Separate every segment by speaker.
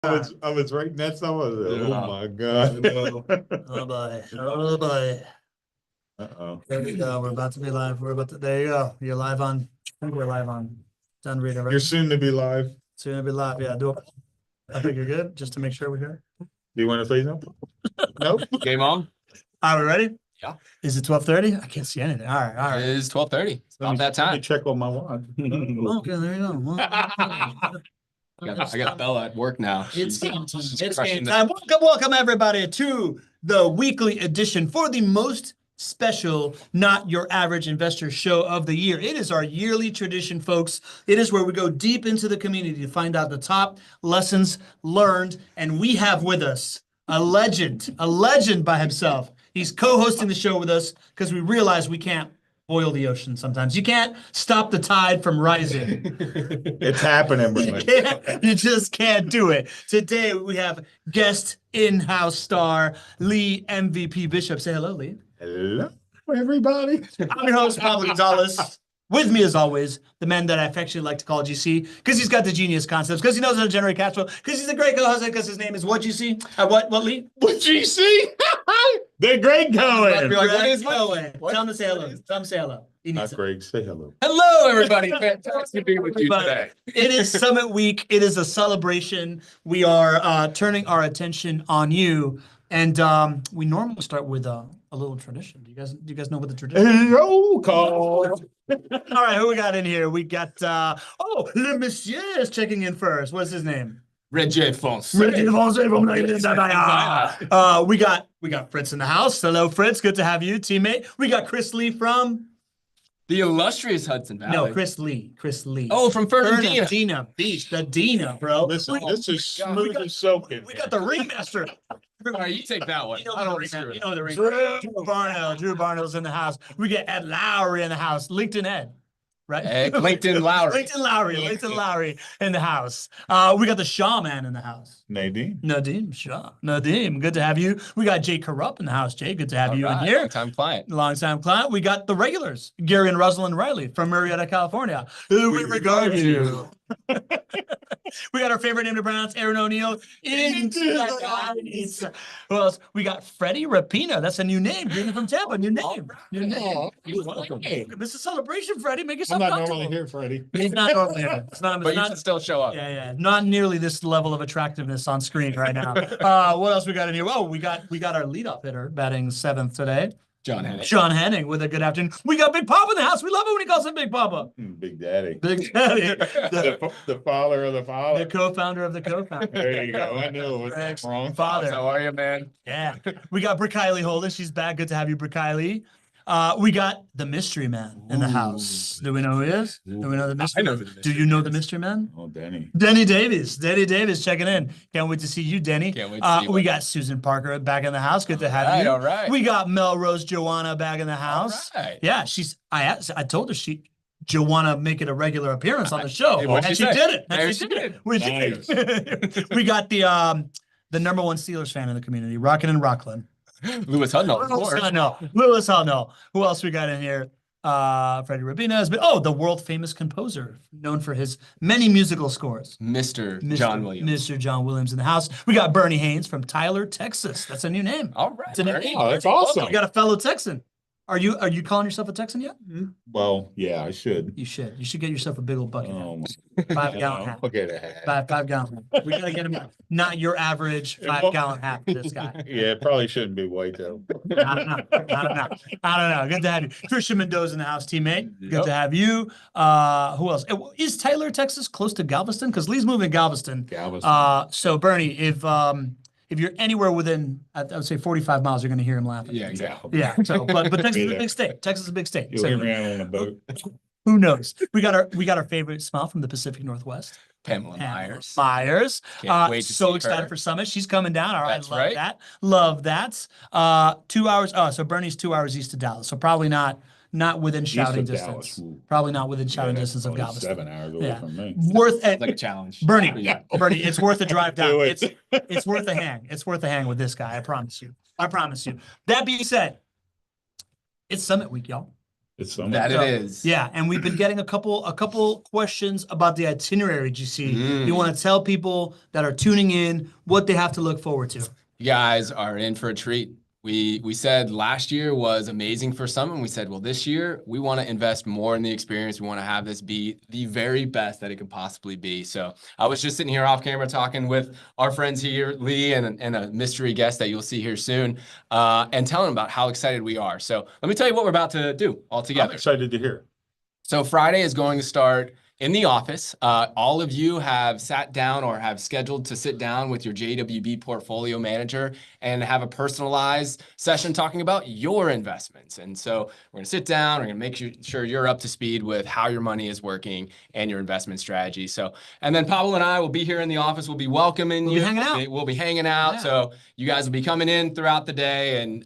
Speaker 1: I was writing that song. I was like,
Speaker 2: Yeah.
Speaker 1: oh my God.
Speaker 3: Oh boy. Oh boy.
Speaker 1: Uh-oh.
Speaker 3: There we go. We're about to be live. There you go. You're live on. I think we're live on. Done reading, right?
Speaker 1: You're soon to be live.
Speaker 3: Soon to be live. Yeah, do it. I think you're good. Just to make sure we're here.
Speaker 1: Do you want to say something? Nope.
Speaker 2: Game on.
Speaker 3: Are we ready?
Speaker 2: Yeah.
Speaker 3: Is it 12:30? I can't see anything. All right. All
Speaker 2: It
Speaker 3: right.
Speaker 2: is 12:30. About that
Speaker 1: Let me
Speaker 2: time.
Speaker 1: check on my watch.
Speaker 3: Okay, there you go. Well,
Speaker 2: I got Bella at work now.
Speaker 3: It's
Speaker 2: She's-
Speaker 3: game time.
Speaker 2: she's
Speaker 3: It's
Speaker 2: crushing
Speaker 3: game
Speaker 2: the-
Speaker 3: time. Welcome everybody to the weekly edition for the most special, not your average investor show of the year. It is our yearly tradition, folks. It is where we go deep into the community to find out the top lessons learned. And we have with us a legend by himself. He's co-hosting the show with us because we realize we can't boil the ocean sometimes. You can't stop the tide from rising.
Speaker 1: It's happening,
Speaker 3: You
Speaker 1: bro.
Speaker 3: can't, you just can't do it. Today we have guest in-house star Lee MVP Bishop. Say hello, Lee.
Speaker 1: Hello, everybody.
Speaker 3: I'm your host, Pablo Gonzalez. With me, as always, the man that I affectionately like to call GC, because he's got the genius concepts, because he knows how to generate cash flow, because he's a great co-host, because his name is what GC? What, Lee?
Speaker 1: What you see? They're great going.
Speaker 2: You're like, what is
Speaker 3: Cohen.
Speaker 2: what?
Speaker 3: Tell him to say hello. Tell him to say hello. He
Speaker 1: Not
Speaker 3: needs it.
Speaker 1: Greg. Say hello.
Speaker 2: Hello, everybody. Fantastic to be with you
Speaker 3: Everybody.
Speaker 2: today.
Speaker 3: It is Summit Week. It is a celebration. We are turning our attention on you. And we normally start with a little tradition. Do you guys know what the tradition is?
Speaker 1: Hello, call.
Speaker 3: All right, who we got in here? We got Le Monsieur is checking in first. What's his name?
Speaker 2: Reggie Fonse.
Speaker 3: We got Fritz in the house. Hello, Fritz. Good to have you, teammate. We got Chris Lee from
Speaker 2: The illustrious Hudson Valley.
Speaker 3: Chris Lee.
Speaker 2: Oh, from Fernandina.
Speaker 3: Fernandina Beach, the Dina, bro.
Speaker 1: Listen, this is smooth
Speaker 3: we got-
Speaker 1: as soaking.
Speaker 3: We got the ringmaster.
Speaker 2: All right, you take that one.
Speaker 3: You know
Speaker 2: I
Speaker 3: the
Speaker 2: don't
Speaker 3: ring.
Speaker 2: screw
Speaker 3: You
Speaker 2: it.
Speaker 3: know the ring.
Speaker 1: Drew.
Speaker 3: Drew Barnell's in the house. We get Ed Lowry in the house. LinkedIn Ed, right?
Speaker 2: LinkedIn Lowry.
Speaker 3: LinkedIn Lowry in the house. We got the Shaw man in the house.
Speaker 1: Nadine.
Speaker 3: Nadim Shaw. Nadim, good to have you. We got Jay Corrupt in the house. Jay, good to have you in
Speaker 2: All right,
Speaker 3: here.
Speaker 2: long-time client.
Speaker 3: Long-time client. We got the regulars, Gary and Rosalind Riley from Marietta, California. We regard you. We got our favorite name to pronounce, Aaron O'Neill. Into the heights. Who else? We got Freddie Rapina. That's a new name. Greeting from Tampa. New name. New name.
Speaker 2: You're welcome.
Speaker 3: Hey, this is a celebration, Freddie. Make
Speaker 1: I'm
Speaker 3: yourself
Speaker 1: not
Speaker 3: comfortable.
Speaker 1: normally here, Freddie.
Speaker 3: He's not normally here. It's not.
Speaker 2: But
Speaker 3: It's
Speaker 2: you
Speaker 3: not
Speaker 2: should still show up.
Speaker 3: yeah. Not nearly this level of attractiveness on screen right now. What else we got in here? Oh, we got our leadoff hitter batting seventh today.
Speaker 2: John Hennig.
Speaker 3: Sean Henning with a good afternoon. We got Big Papa in the house. We love it when he calls him Big Papa.
Speaker 1: Big Daddy.
Speaker 3: Big Daddy.
Speaker 1: The father of the
Speaker 3: The
Speaker 1: father.
Speaker 3: co-founder of the co-founder.
Speaker 1: There you go. I knew it
Speaker 3: Thanks.
Speaker 1: was wrong.
Speaker 3: Father.
Speaker 2: How are you, man?
Speaker 3: Yeah. We got Brooke Kylie Holden. She's back. Good to have you, Brooke Kylie. We got the mystery man in the house. Do we know who he is? Do we know the mystery
Speaker 2: I know
Speaker 3: man?
Speaker 2: who the
Speaker 3: Do you
Speaker 2: mystery
Speaker 3: know
Speaker 2: man
Speaker 3: the
Speaker 2: is.
Speaker 3: mystery man?
Speaker 1: Oh, Denny.
Speaker 3: Denny Davis. Denny Davis checking in. Can't wait to see you, Denny.
Speaker 2: Can't wait to see you.
Speaker 3: We got Susan Parker back in the house. Good to have you.
Speaker 2: All right.
Speaker 3: We got Melrose Joanna back in the house.
Speaker 2: All right.
Speaker 3: Yeah, I told her Joanna make it a regular appearance on the show.
Speaker 2: Hey, what'd
Speaker 3: and
Speaker 2: she
Speaker 3: she
Speaker 2: say?
Speaker 3: did it.
Speaker 2: There
Speaker 3: And
Speaker 2: she
Speaker 3: she did
Speaker 2: did.
Speaker 3: it. We did. We got the number one Steelers fan in the community, Rockin' and Rockland.
Speaker 2: Lewis Hudnell, of course.
Speaker 3: Lewis Hunnell. Who else we got in here? Freddie Rabina has been, the world famous composer, known for his many musical scores.
Speaker 2: Mr. John Williams.
Speaker 3: Mr. John Williams in the house. We got Bernie Haynes from Tyler, Texas. That's a new name.
Speaker 2: All right.
Speaker 3: It's a new
Speaker 2: Bernie.
Speaker 3: name.
Speaker 1: Oh, that's awesome.
Speaker 3: We got a fellow Texan. Are you calling yourself a Texan yet?
Speaker 1: Well, yeah, I should.
Speaker 3: You should. You should get yourself a big old bucket. hat.
Speaker 1: 5
Speaker 3: 5-gallon hat.
Speaker 1: Look at that.
Speaker 3: 5-gallon hat. We gotta get him not your average 5-gallon hat for this guy.
Speaker 1: Yeah, it probably shouldn't be white though.
Speaker 3: I don't know. Good to have you. Christian Mendoza in the house, teammate. Good
Speaker 2: Yep.
Speaker 3: to have you. Who else? Is Tyler, Texas close to Galveston? Because Lee's moving to Galveston.
Speaker 1: Galveston.
Speaker 3: So Bernie, if you're anywhere within, I would say 45 miles, you're going to hear him laughing.
Speaker 2: Yeah, exactly.
Speaker 3: Yeah. So, but Texas is a
Speaker 1: there.
Speaker 3: big state. Texas is a big state.
Speaker 1: You'll
Speaker 3: So,
Speaker 1: hear me out on a boat.
Speaker 3: who knows? We got our favorite smile from the Pacific Northwest.
Speaker 2: Pamela
Speaker 3: Pamela
Speaker 2: Myers.
Speaker 3: Myers.
Speaker 2: Can't wait to
Speaker 3: So
Speaker 2: see
Speaker 3: excited
Speaker 2: her.
Speaker 3: for Summit. She's coming down. All right.
Speaker 2: That's
Speaker 3: Love
Speaker 2: right.
Speaker 3: that. Love that. 2 hours. Oh, so Bernie's 2 hours east of Dallas. So probably not within shouting
Speaker 1: of
Speaker 3: distance.
Speaker 1: Dallas. Ooh.
Speaker 3: Probably not within shouting
Speaker 1: Yeah,
Speaker 3: distance of
Speaker 1: probably
Speaker 3: Galveston.
Speaker 1: 7 hours away
Speaker 3: Yeah.
Speaker 1: from me.
Speaker 3: Worth
Speaker 2: Like a challenge.
Speaker 3: Bernie,
Speaker 2: Yeah.
Speaker 3: Bernie, it's worth a drive down.
Speaker 1: Do it.
Speaker 3: It's worth a hang. It's worth a hang with this guy. I promise you. That being said, it's Summit Week, y'all.
Speaker 1: It's so much.
Speaker 2: That
Speaker 3: So,
Speaker 2: it is.
Speaker 3: Yeah, and we've been getting a couple questions about the itinerary, GC.
Speaker 2: Mm.
Speaker 3: You want to tell people that are tuning in what they have to look forward to?
Speaker 2: You guys are in for a treat. We said last year was amazing for some, and we said, well, this year we want to invest more in the experience. We want to have this be the very best that it could possibly be. So I was just sitting here off camera talking with our friends here, Lee, and a mystery guest that you'll see here soon, and telling them about how excited we are. So let me tell you what we're about to do all
Speaker 1: I'm
Speaker 2: together.
Speaker 1: excited to hear.
Speaker 2: So Friday is going to start in the office. All of you have sat down or have scheduled to sit down with your JWB portfolio manager and have a personalized session talking about your investments. And so we're going to sit down, we're going to make sure you're up to speed with how your money is working and your investment strategy. So, and then Pablo and I will be here in the office. We'll be welcoming
Speaker 3: We'll
Speaker 2: you.
Speaker 3: be hanging out.
Speaker 2: We'll be hanging out.
Speaker 3: Yeah.
Speaker 2: So you guys will be coming in throughout the day, and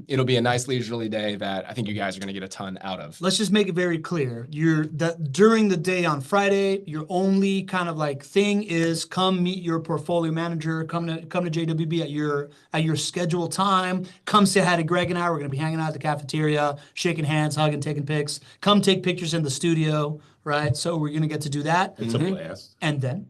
Speaker 2: it'll be a nice leisurely day that I think you guys are going to get a ton out of.
Speaker 3: Let's just make it very clear. During the day on Friday, your only kind of like thing is come meet your portfolio manager, come to JWB at your scheduled time. Come say hi to Greg and I. We're gonna be hanging out at the cafeteria, shaking hands, hugging, taking pics. Come take pictures in the studio, right? So we're gonna get to do that.
Speaker 1: It's a blast.
Speaker 3: And then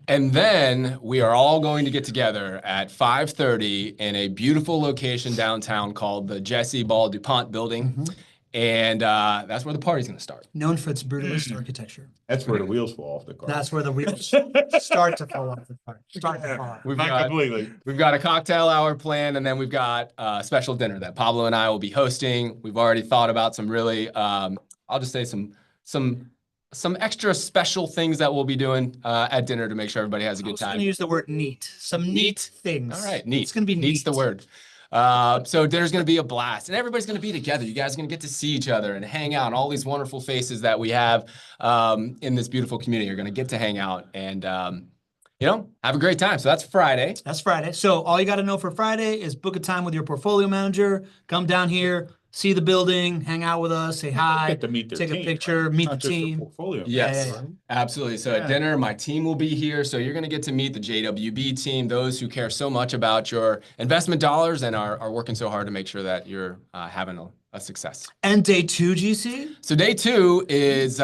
Speaker 2: And then we are all going to get together at 5:30 in a beautiful location downtown called the Jesse Ball DuPont building. And that's where the party's going to start.
Speaker 3: known for its brutalist architecture.
Speaker 1: That's where the wheels fall off the car.
Speaker 3: That's where the wheels start to fall off the car. Start to fall off.
Speaker 2: We've
Speaker 1: Not
Speaker 2: got,
Speaker 1: completely.
Speaker 2: we've got a cocktail hour planned, and then we've got a special dinner that Pablo and I will be hosting. We've already thought about some really, I'll just say some extra special things that we'll be doing at dinner to make sure everybody has a
Speaker 3: I
Speaker 2: good
Speaker 3: was going
Speaker 2: time.
Speaker 3: to use the word neat. Some neat things.
Speaker 2: All right, neat.
Speaker 3: It's going to be neat.
Speaker 2: Neat's the word. So dinner's going to be a blast, and everybody's going to be together. You guys are going to get to see each other and hang out. And all these wonderful faces that we have in this beautiful community are going to get to hang out and have a great time. So that's Friday.
Speaker 3: That's Friday. So all you got to know for Friday is book a time with your portfolio manager. Come down here, see the building, hang out with us, say hi,
Speaker 1: Get to meet their
Speaker 3: take a
Speaker 1: team,
Speaker 3: picture,
Speaker 1: right?
Speaker 3: meet
Speaker 1: Not
Speaker 3: the
Speaker 1: just
Speaker 3: team.
Speaker 1: portfolio.
Speaker 2: Yes,
Speaker 3: Yeah.
Speaker 2: absolutely. So at
Speaker 1: Yeah.
Speaker 2: dinner, my team will be here. So you're going to get to meet the JWB team, those who care so much about your investment dollars and are working so hard to make sure that you're having a success.
Speaker 3: And day 2, GC?
Speaker 2: So day 2 is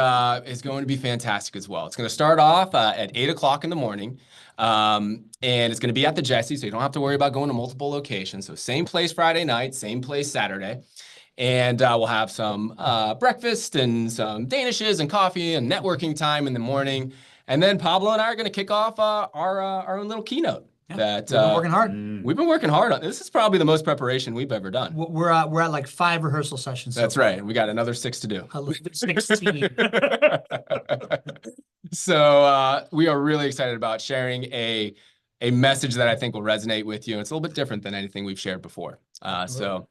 Speaker 2: going to be fantastic as well. It's going to start off at 8 o'clock in the morning. And it's going to be at the Jesse, so you don't have to worry about going to multiple locations. So same place Friday night, same place Saturday. And we'll have some breakfast and some danishes and coffee and networking time in the morning. And then Pablo and I are going to kick off our own little keynote.
Speaker 3: Yeah,
Speaker 2: That
Speaker 3: we've been working hard.
Speaker 2: we've been working hard on. This is probably the most preparation we've ever done.
Speaker 3: We're at like 5 rehearsal sessions.
Speaker 2: That's right. We got another 6 to do.
Speaker 3: 16.
Speaker 2: So we are really excited about sharing a message that I think will resonate with you. It's a little bit different than anything we've shared before. So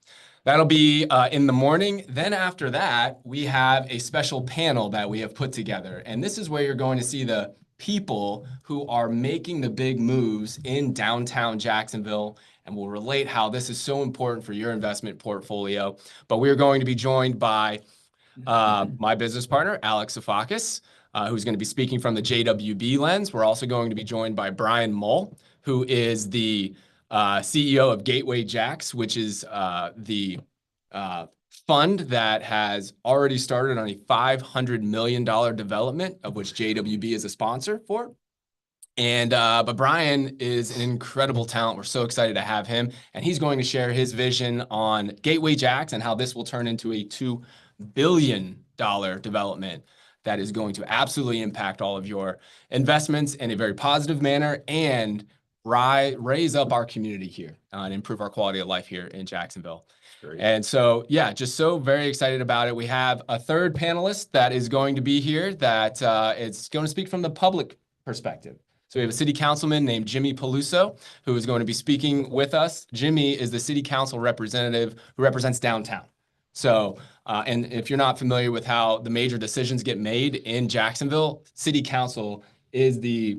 Speaker 2: that'll be in the morning. Then after that, we have a special panel that we have put together. And this is where you're going to see the people who are making the big moves in downtown Jacksonville, and we'll relate how this is so important for your investment portfolio. But we're going to be joined by my business partner, Alex Sofakis, who's going to be speaking from the JWB lens. We're also going to be joined by Brian Mull, who is the CEO of Gateway Jacks, which is the fund that has already started on a $500 million development, of which JWB is a sponsor for. And but Brian is an incredible talent. We're so excited to have him, and he's going to share his vision on Gateway Jacks and how this will turn into a $2 billion development that is going to absolutely impact all of your investments in a very positive manner and raise up our community here and improve our quality of life here in Jacksonville.
Speaker 1: Great.
Speaker 2: And so, yeah, just so very excited about it. We have a third panelist that is going to be here that is going to speak from the public perspective. So we have a city councilman named Jimmy Peluso, who is going to be speaking with us. Jimmy is the city council representative who represents downtown. So, and if you're not familiar with how the major decisions get made in Jacksonville, city council is the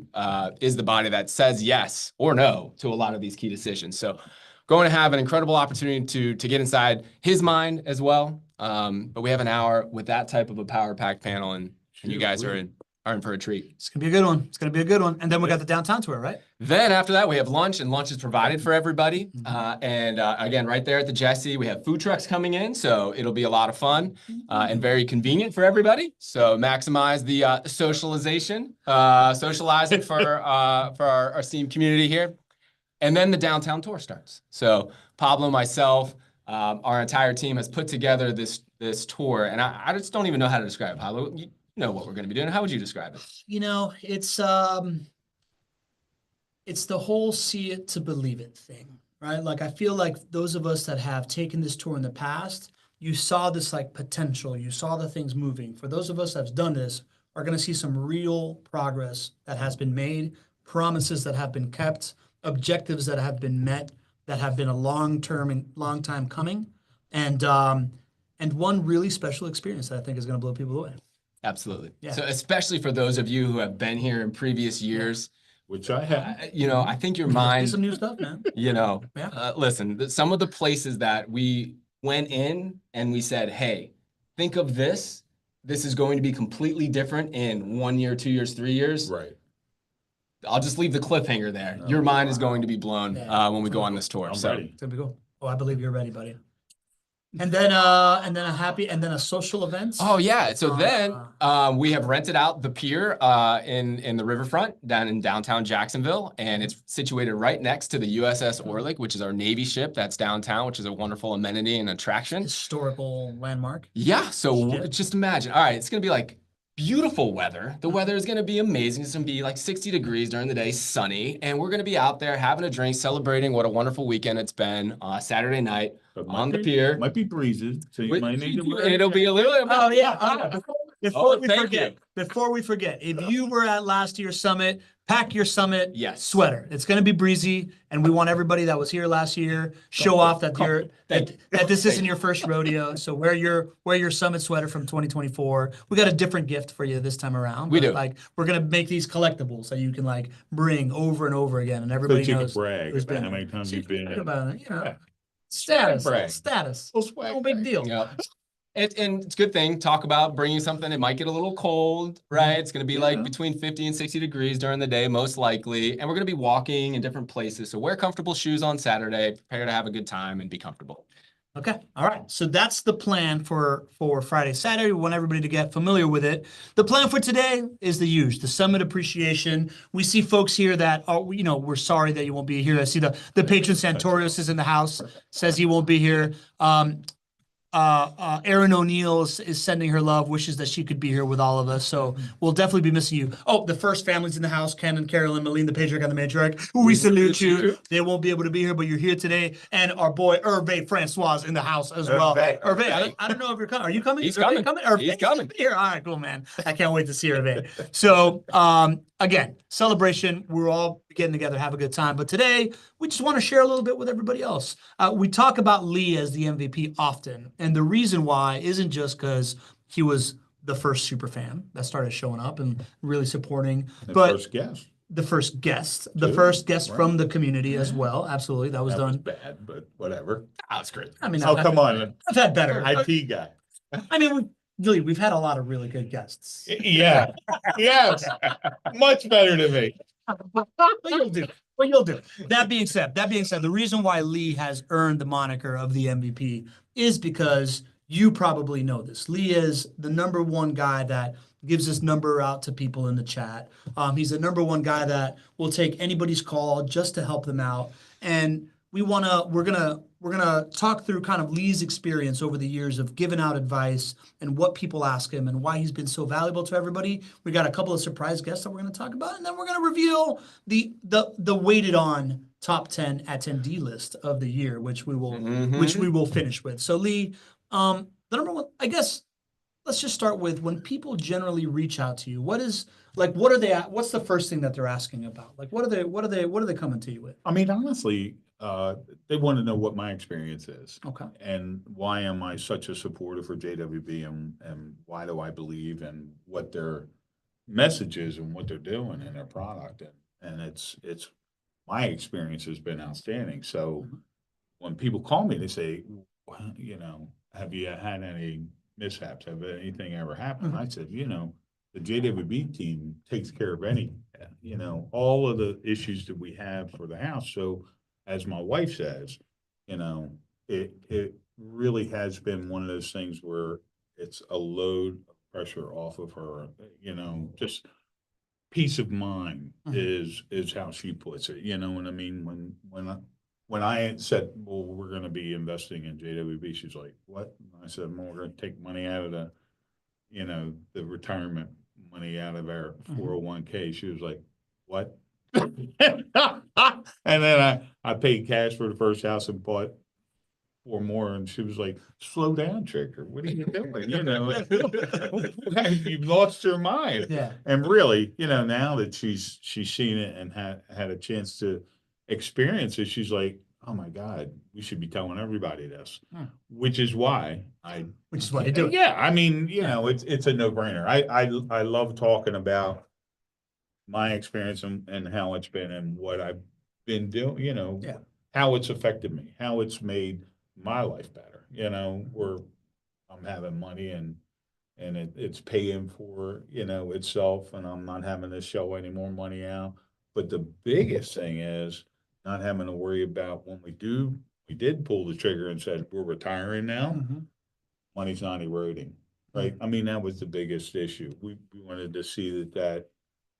Speaker 2: body that says yes or no to a lot of these key decisions. So going to have an incredible opportunity to get inside his mind as well. But we have an hour with that type of a power pack panel, and you guys are are in for a treat.
Speaker 3: It's gonna be a good one. It's gonna be a good one. And then we got the downtown tour, right?
Speaker 2: Then after that, we have lunch, and lunch is provided for everybody.
Speaker 3: Mm-hmm.
Speaker 2: Again, right there at the Jesse, we have food trucks coming in, so it'll be a lot of fun and very convenient for everybody. So maximize the socialization, socializing for our esteemed community here. And then the downtown tour starts. So Pablo, myself, our entire team has put together this tour, and I just don't even know how to describe it. Pablo, you know what we're going to be doing. How would you describe it?
Speaker 3: You know, it's the whole see it to believe it thing, right? Like I feel like those of us that have taken this tour in the past, you saw this like potential, you saw the things moving. For those of us that's done this, are going to see some real progress that has been made, promises that have been kept, objectives that have been met, that have been a long time coming, and one really special experience that I think is going to blow people away.
Speaker 2: Absolutely.
Speaker 3: Yeah.
Speaker 2: So especially for those of you who have been here in previous years,
Speaker 1: Which I have.
Speaker 2: I think your
Speaker 3: There's
Speaker 2: mind,
Speaker 3: some new stuff, man. Yeah.
Speaker 2: listen, some of the places that we went in and we said, hey, think of this. This is going to be completely different in 1 year, 2 years, 3 years.
Speaker 1: Right.
Speaker 2: I'll just leave the cliffhanger there.
Speaker 1: Oh,
Speaker 2: Your mind is
Speaker 1: wow.
Speaker 2: going to be blown when we go on this tour.
Speaker 1: I'm
Speaker 2: So
Speaker 1: ready.
Speaker 3: It's gonna be cool. Oh, I believe you're ready, buddy. And then a social event.
Speaker 2: Oh yeah. So then we have rented out the pier in the riverfront down in downtown Jacksonville, and it's situated right next to the USS Orlick, which is our Navy ship that's downtown, which is a wonderful amenity and attraction.
Speaker 3: Historical landmark.
Speaker 2: Yeah. So
Speaker 3: Shit.
Speaker 2: just imagine. All right, it's gonna be like beautiful weather. The weather is gonna be amazing. It's gonna be like 60 degrees during the day, sunny, and we're gonna be out there having a drink, celebrating what a wonderful weekend it's been. Saturday night
Speaker 1: But
Speaker 2: on the
Speaker 1: might
Speaker 2: pier.
Speaker 1: Might be breezy, so you might need to wear.
Speaker 2: It'll be a little.
Speaker 3: Oh yeah. Before we
Speaker 2: thank
Speaker 3: forget, if you were at last year's summit, pack your summit
Speaker 2: Yes.
Speaker 3: sweater. It's going to be breezy, and we want everybody that was here last year show off that that this isn't your first rodeo. So wear your summit sweater from 2024. We got a different gift for you this time around.
Speaker 2: We
Speaker 3: but,
Speaker 2: do.
Speaker 3: Like we're gonna make these collectibles that you can like bring over and over again, and
Speaker 1: So
Speaker 3: everybody
Speaker 1: you can
Speaker 3: knows
Speaker 1: brag
Speaker 3: who's
Speaker 1: about
Speaker 3: been
Speaker 1: how many
Speaker 3: there.
Speaker 1: times
Speaker 3: So
Speaker 1: you've
Speaker 3: you can
Speaker 1: been
Speaker 3: brag
Speaker 1: in.
Speaker 3: about it,
Speaker 1: Yeah.
Speaker 3: Status,
Speaker 1: brag.
Speaker 3: status.
Speaker 1: Little swag
Speaker 3: No big
Speaker 1: brag.
Speaker 3: deal.
Speaker 2: Yeah. And it's a good thing. Talk about bringing something. It might get a little cold, right? It's going to be like
Speaker 1: Yeah.
Speaker 2: between 50 and 60 degrees during the day, most likely. And we're going to be walking in different places. So wear comfortable shoes on Saturday. Prepare to have a good time and be comfortable.
Speaker 3: Okay. All right. So that's the plan for Friday, Saturday. We want everybody to get familiar with it. The plan for today is the summit appreciation. We see folks here that are, we're sorry that you won't be here. I see the patron Santorios is in the house, says he won't be here. Erin O'Neill is sending her love, wishes that she could be here with all of us. So we'll definitely be missing you. Oh, the first families in the house, Ken and Carolyn, Malene, the patriarch and the matriarch. We salute you. They won't be able to be here, but you're here today. And our boy Hervé Francois in the house as well. Hervé, I don't know if you're coming. Are you coming?
Speaker 2: He's
Speaker 3: Hervé
Speaker 2: coming.
Speaker 3: Hervé,
Speaker 2: He's coming.
Speaker 3: Here. All right, cool, man. I can't wait to see Hervé. So again, celebration. We're all getting together, have a good time. But today, we just want to share a little bit with everybody else. We talk about Lee as the MVP often. And the reason why isn't just because he was the first super fan that started showing up and really supporting, but
Speaker 1: First guess.
Speaker 3: the first guest,
Speaker 1: Right.
Speaker 3: from the community as well. Absolutely. That was
Speaker 1: That was
Speaker 3: done.
Speaker 1: bad, but whatever.
Speaker 2: That's great.
Speaker 3: I mean,
Speaker 1: Oh, come on.
Speaker 3: I've had better.
Speaker 1: IP guy.
Speaker 3: I mean, we've had a lot of really good guests.
Speaker 1: Yeah. Yes. Much better than me.
Speaker 3: But you'll do. But you'll do. That being said, the reason why Lee has earned the moniker of the MVP is because you probably know this. Lee is the number one guy that gives his number out to people in the chat. He's the number one guy that will take anybody's call just to help them out. And we're gonna talk through kind of Lee's experience over the years of giving out advice and what people ask him and why he's been so valuable to everybody. We got a couple of surprise guests that we're gonna talk about, and then we're gonna reveal the weighted on top 10 attendee list of the year, which we will finish with. So Lee, the number one, I guess, let's just start with when people generally reach out to you. What's the first thing that they're asking about? Like, what are they coming to you with?
Speaker 1: I mean, honestly, they want to know what my experience is.
Speaker 3: Okay.
Speaker 1: And why am I such a supporter for JWB and why do I believe in what their message is and what they're doing in their product. And it's my experience has been outstanding. So when people call me, they say, well, have you had any mishaps? Have anything ever happened? I said, the the JWB team takes care of any, all of the issues that we have for the house. So as my wife says, it really has been one of those things where it's a load of pressure off of her, just peace of mind is how she puts it, you know what I mean? When I said, well, we're gonna be investing in JWB, she's like, what? And I said, well, we're gonna take money out of the retirement money out of our 401k. She was like, what? And then I paid cash for the first house and bought 4 more, and she was like, slow down, Trigger. What are you doing? You've lost your mind.
Speaker 3: Yeah.
Speaker 1: And really, now that she's seen it and had a chance to experience it, she's like, oh my God, we should be telling everybody this. Which is why I
Speaker 3: do it.
Speaker 1: Yeah, I mean, it's a no-brainer. I love talking about my experience and how it's been and what I've been doing, how it's affected me, how it's made my life better, where I'm having money and it's paying for, itself, and I'm not having to shell any more money out. But the biggest thing is not having to worry about when we did pull the trigger and said, we're retiring now, money's not eroding, right? I mean, that was the biggest issue. We wanted to see that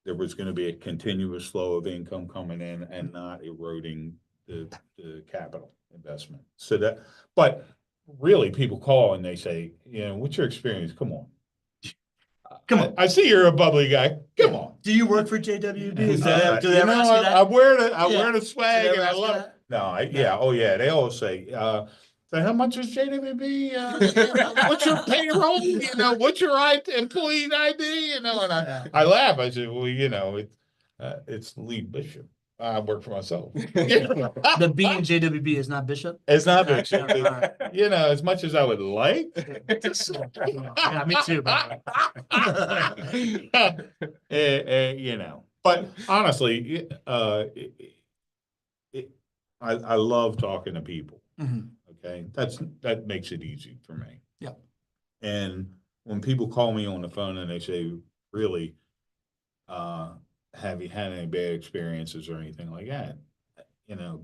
Speaker 1: there was going to be a continuous flow of income coming in and not eroding the capital investment. But really, people call and they say, what's your experience? Come on.
Speaker 3: Come on.
Speaker 1: I see you're a bubbly guy. Come on.
Speaker 3: Do you work for JWB? Do they
Speaker 1: You
Speaker 3: ever
Speaker 1: know,
Speaker 3: ask you that?
Speaker 1: I wear the swag
Speaker 3: Do they
Speaker 1: and
Speaker 3: ever
Speaker 1: I
Speaker 3: ask you
Speaker 1: love it.
Speaker 3: that?
Speaker 1: No, oh yeah, they always say, so how much is JWB? What's your payroll? What's your employee ID? And I laugh. I say, well, it's Lee Bishop. I work for myself.
Speaker 3: The B in JWB is not Bishop?
Speaker 1: It's not Bishop.
Speaker 3: Alright.
Speaker 1: As much as I would like.
Speaker 3: Yeah, me too. But
Speaker 1: But honestly, I love talking to people. Okay, that makes it easy for me.
Speaker 3: Yeah.
Speaker 1: And when people call me on the phone and they say, really, have you had any bad experiences or anything like that?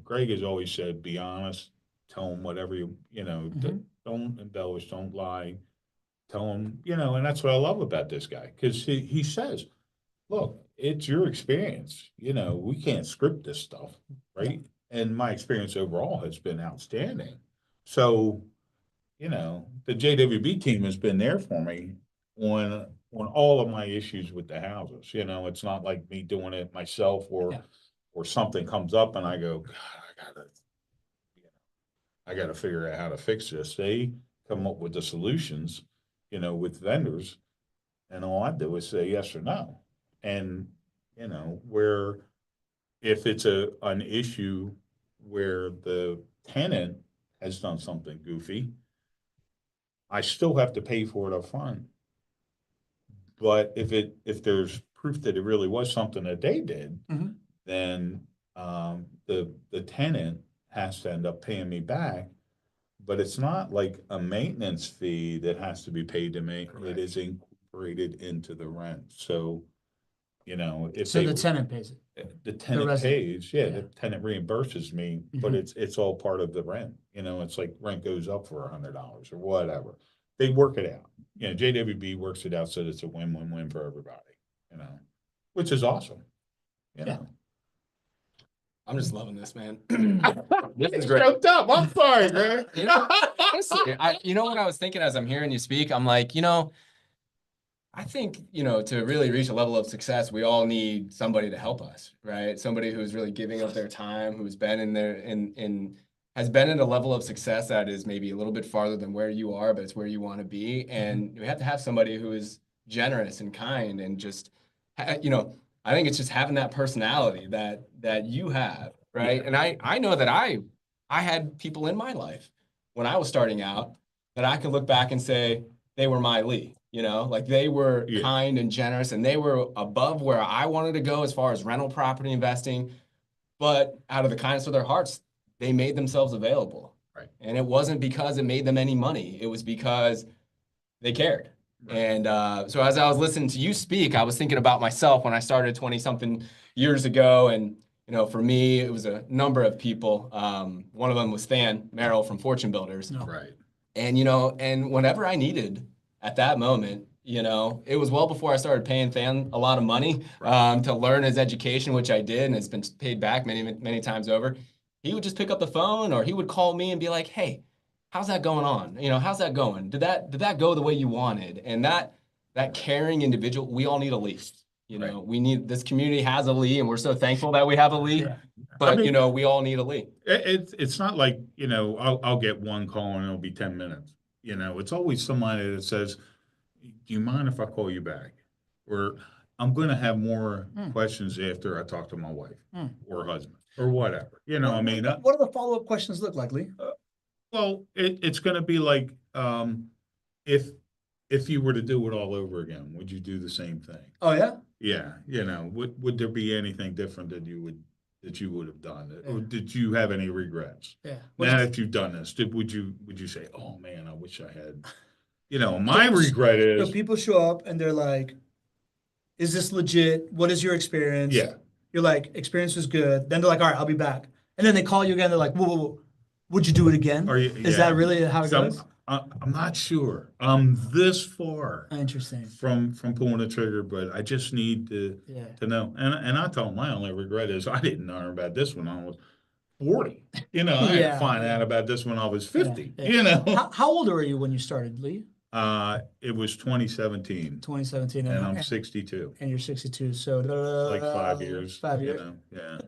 Speaker 1: Greg has always said, be honest, tell them whatever don't embellish, don't lie, tell them, and that's what I love about this guy, because he says, look, it's your experience, we can't script this stuff, right? And my experience overall has been outstanding. So, the JWB team has been there for me on all of my issues with the houses. It's not like me doing it myself or something comes up and I go, God, I gotta figure out how to fix this. They come up with the solutions, with vendors, and all I do is say yes or no. And, where if it's an issue where the tenant has done something goofy, I still have to pay for it up front. But if there's proof that it really was something that they did, then the tenant has to end up paying me back. But it's not like a maintenance fee that has to be paid to me. Correct. It is incorporated into the rent. So, if
Speaker 3: so the tenant pays it.
Speaker 1: The tenant pays, the tenant reimburses me, but it's all part of the rent. It's like rent goes up for $100 or whatever. They work it out. JWB works it out so that it's a win-win-win for everybody, which is awesome.
Speaker 2: I'm just loving this, man.
Speaker 1: This is great. Choked up. I'm sorry, man.
Speaker 2: Honestly, what I was thinking as I'm hearing you speak, I'm like, I think, to really reach a level of success, we all need somebody to help us, right? Somebody who's really giving up their time, who's been in there has been at a level of success that is maybe a little bit farther than where you are, but it's where you want to be. And we have to have somebody who is generous and kind and just, I think it's just having that personality that you have, right? Yeah. And I know that I had people in my life when I was starting out that I could look back and say they were my Lee, like they were kind and generous and they were above where I wanted to go as far as rental property investing, but out of the kindness of their hearts, they made themselves available.
Speaker 1: Right.
Speaker 2: And it wasn't because it made them any money. It was because they cared. And so as I was listening to you speak, I was thinking about myself when I started 20-something years ago. And, for me, it was a number of people. One of them was Stan Merrill from Fortune Builders.
Speaker 3: No.
Speaker 1: Right.
Speaker 2: And, and whenever I needed at that moment, it was well before I started paying Than a lot of money to learn his education, which I did, and it's been paid back many, many times over. He would just pick up the phone, or he would call me and be like, "Hey, how's that going on? How's that going? Did that go the way you wanted?" And that caring individual, we all need a Lee. This community has a Lee, and we're so thankful that we have a Lee.
Speaker 3: Yeah.
Speaker 2: But
Speaker 1: I mean,
Speaker 2: we all need a Lee.
Speaker 1: It's not like, I'll get one call and it'll be 10 minutes. It's always somebody that says, "Do you mind if I call you back?" Or "I'm going to have more questions after I talk to my wife or husband," or whatever. I mean,
Speaker 3: what do the follow-up questions look like, Lee?
Speaker 1: well, it's going to be like, if you were to do it all over again, would you do the same thing?
Speaker 3: Oh, yeah?
Speaker 1: Yeah, would there be anything different that you would have done? Or did you have any regrets?
Speaker 3: Yeah.
Speaker 1: Now that you've done this, would you say, "Oh man, I wish I had," my regret
Speaker 3: So
Speaker 1: is,
Speaker 3: people show up and they're like, "Is this legit? What is your experience?"
Speaker 1: yeah,
Speaker 3: You're like, "Experience was good." Then they're like, "All right, I'll be back." And then they call you again. They're like, "Whoa. Would you do it again?" Is that really how it goes?
Speaker 1: I'm not sure. I'm this far
Speaker 3: Interesting.
Speaker 1: from pulling the trigger, but I just need to know. And I told them my only regret is I didn't learn about this when I was 40. I didn't find out about this when I was 50.
Speaker 3: How old were you when you started, Lee?
Speaker 1: It was 2017,
Speaker 3: 2017.
Speaker 1: and I'm 62.
Speaker 3: And you're 62. So
Speaker 1: Like 5 years.
Speaker 3: 5 years.
Speaker 1: Yeah.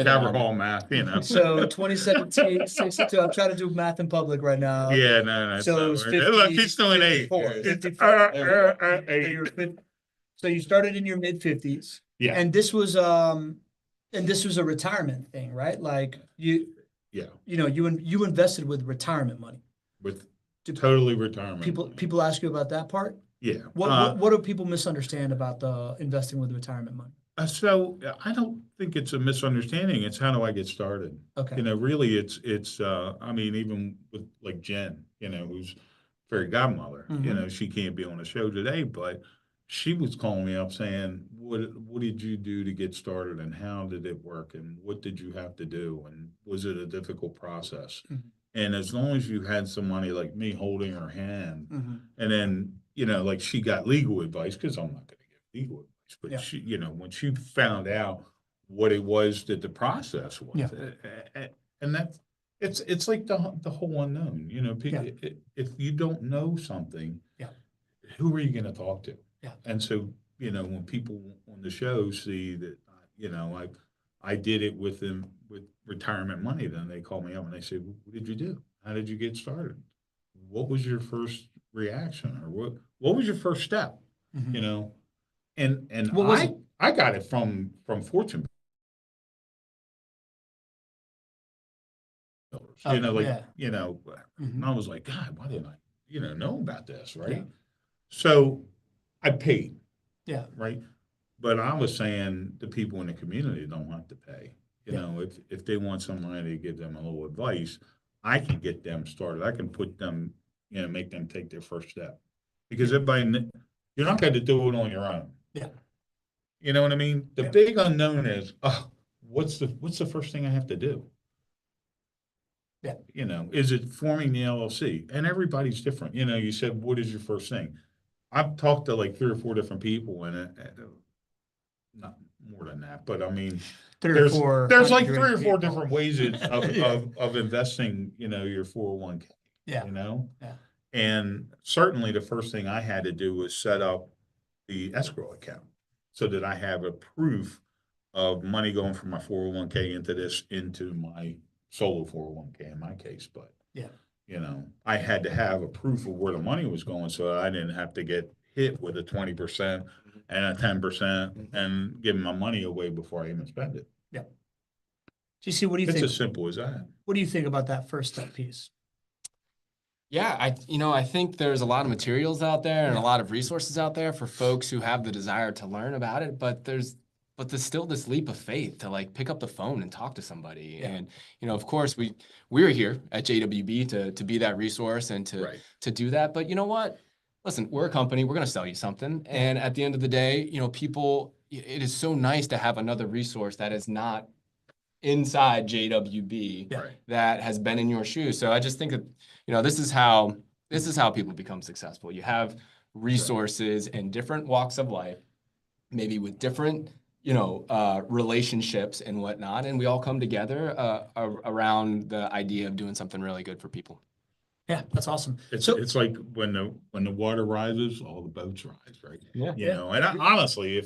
Speaker 1: Tower Hall math,
Speaker 3: So 2017, 62. I'm trying to do math in public right now.
Speaker 1: Yeah, no.
Speaker 3: So it was 50,
Speaker 1: Look, he's doing 8.
Speaker 3: 54. So you started in your mid 50s.
Speaker 1: Yeah.
Speaker 3: And this was a retirement thing, right? Like you invested with retirement money.
Speaker 1: With totally retirement.
Speaker 3: People ask you about that part?
Speaker 1: Yeah.
Speaker 3: What do people misunderstand about the investing with retirement money?
Speaker 1: So I don't think it's a misunderstanding. It's how do I get started?
Speaker 3: Okay.
Speaker 1: Really it's I mean, even with like Jen, who's fairy godmother, she can't be on the show today, but she was calling me up saying, what did you do to get started, and how did it work, and what did you have to do, and was it a difficult process? And as long as you had somebody like me holding her hand, and then, like she got legal advice, because I'm not going to give legal advice. But she, when she found out what it was that the process was, and that's it's like the whole unknown. People, if you don't know something, who are you going to talk to? And so when people on the show see that, I did it with them with retirement money, then they call me up and they say, "What did you do? How did you get started? What was your first reaction, or what was your first step?" And I got it from Fortune Builders. And I was like, "God, why didn't I, know about this?" Right.
Speaker 3: Yeah.
Speaker 1: So I paid.
Speaker 3: Yeah.
Speaker 1: Right. But I was saying the people in the community don't have to pay. If they want somebody to give them a little advice, I can get them started. I can put them, make them take their first step, because everybody, you're not going to do it on your own.
Speaker 3: Yeah.
Speaker 1: You know what I mean? The big unknown is, what's the first thing I have to do?
Speaker 3: Yeah.
Speaker 1: Is it forming the LLC? And everybody's different. You said, what is your first thing? I've talked to like 3 or 4 different people, and not more than that, but I mean, there's like 3 or 4 different ways of investing, your 401k.
Speaker 3: Yeah.
Speaker 1: And certainly the first thing I had to do was set up the escrow account, so that I have a proof of money going from my 401k into my solo 401k in my case. But I had to have a proof of where the money was going, so I didn't have to get hit with a 20% and a 10% and give my money away before I even spend it.
Speaker 3: Yeah. GC, what do you think?
Speaker 1: It's as simple as that.
Speaker 3: What do you think about that first step piece?
Speaker 2: Yeah, I think there's a lot of materials out there and a lot of resources out there for folks who have the desire to learn about it, but there's still this leap of faith to like pick up the phone and talk to somebody.
Speaker 3: Yeah.
Speaker 2: And, of course we're here at JWB to be that resource and to do that. But you know what? listen, we're a company, we're going to sell you something. And at the end of the day, people, it is so nice to have another resource that is not inside JWB
Speaker 3: Yeah.
Speaker 1: Right.
Speaker 2: that has been in your shoes. So I just think that, this is how people become successful. You have resources in different walks of life, maybe with different, relationships and whatnot. And we all come together around the idea of doing something really good for people.
Speaker 3: Yeah, that's awesome.
Speaker 1: It's
Speaker 3: So
Speaker 1: it's like when the water rises, all the boats rise, right?
Speaker 2: Yeah.
Speaker 1: And honestly,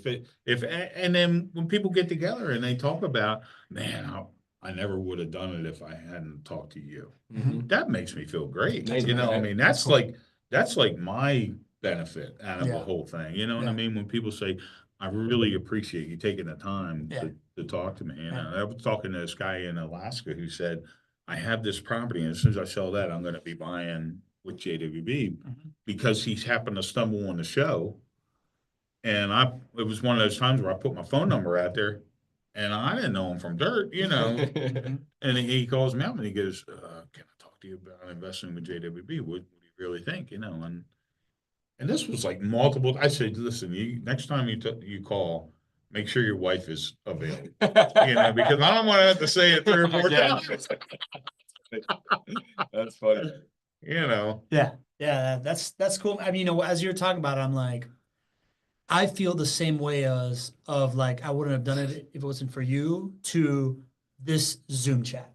Speaker 1: and then when people get together and they talk about, man, I never would have done it if I hadn't talked to you.
Speaker 2: Mhm.
Speaker 1: That makes me feel great.
Speaker 2: Amazing,
Speaker 1: I
Speaker 2: right?
Speaker 1: mean,
Speaker 3: That's
Speaker 1: that's like my benefit out of
Speaker 3: Yeah.
Speaker 1: the whole thing. You know what
Speaker 3: Yeah.
Speaker 1: I mean? When people say, I really appreciate you taking the time
Speaker 3: Yeah.
Speaker 1: to talk to me.
Speaker 3: Yeah.
Speaker 1: I was talking to this guy in Alaska who said, I have this property, and as soon as I sell that, I'm going to be buying with JWB
Speaker 3: Mhm.
Speaker 1: because he's happened to stumble on the show. And it was one of those times where I put my phone number out there, and I didn't know him from dirt,
Speaker 3: Mhm.
Speaker 1: And he calls me up and he goes, "Can I talk to you about investing with JWB? What do you really think?" And this was like multiple. I said, "Listen, next time you call, make sure your wife is available, because I don't want to have to say it 3 or 4
Speaker 2: Yeah.
Speaker 1: times."
Speaker 2: That's funny.
Speaker 3: Yeah, that's cool. I mean, as you're talking about it, I'm like, I feel the same way as of like I wouldn't have done it if it wasn't for you to this Zoom chat.